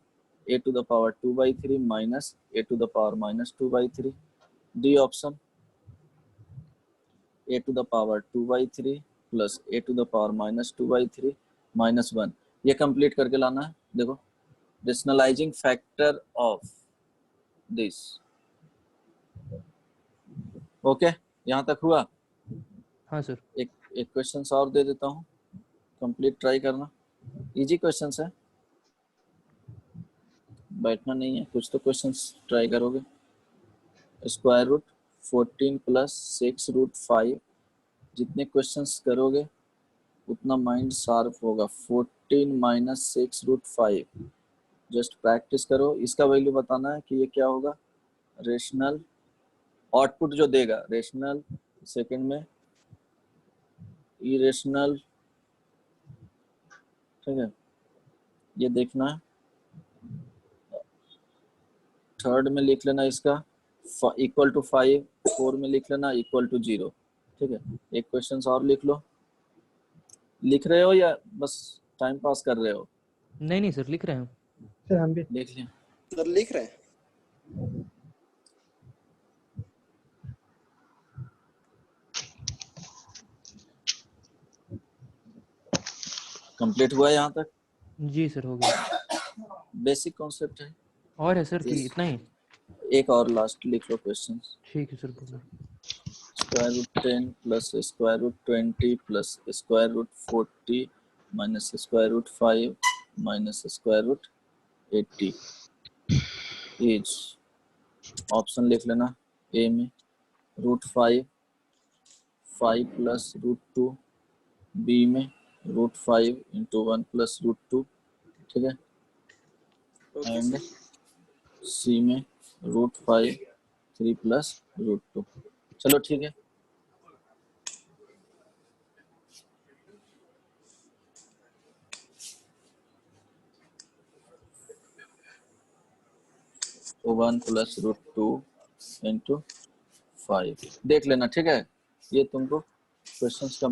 a to the power 2/3 minus a to the power minus 2/3। D option a to the power 2/3 plus a to the power minus 2/3 minus 1। ये complete करके लाना है। देखो, rationalising factor of this. Okay, यहाँ तक हुआ? हाँ सर। एक क्वेश्चन और दे देता हूँ, कंप्लीट ट्राई करना। इजी क्वेश्चन है, बैठना नहीं है, कुछ तो क्वेश्चन ट्राई करोगे। स्क्वायर रूट 14 प्लस 6 रूट 5, जितने क्वेश्चंस करोगे उतना माइंड शार्प होगा। 14 माइनस 6 रूट 5, जस्ट प्रैक्टिस करो। इसका वैल्यू बताना है कि ये क्या होगा, रेशनल आउटपुट जो देगा, रेशनल सेकंड में इरेशनल, ठीक है। ये देखना है। थर्ड में लिख लेना इसका इक्वल टू 5, 4 में लिख लेना इक्वल टू 0, ठीक है। एक क्वेश्चन और लिख लो। लिख रहे हो या बस टाइम पास कर रहे हो? नहीं सर लिख रहे हैं। सर हम भी लिख लिया? सर लिख रहे हैं। कंप्लीट हुआ यहाँ तक? जी सर हो गया। बेसिक कॉन्सेप्ट है। और है सर कि इतना ही? एक और लास्ट लिख लो क्वेश्चन। ठीक है सर बोलो। Square root 10 plus square root 20 plus square root 40 minus square root 5 minus square root 80 is, option लिख लेना। ए में रूट 5 प्लस रूट 2, बी में रूट 5 इंटू 1 प्लस रूट 2, ठीक है। एंड सी में रूट 5 3 प्लस रूट 2। चलो ठीक है। तो 1 प्लस रूट 2 इंटू 5 देख लेना, ठीक है। ये तुमको क्वेश्चंस का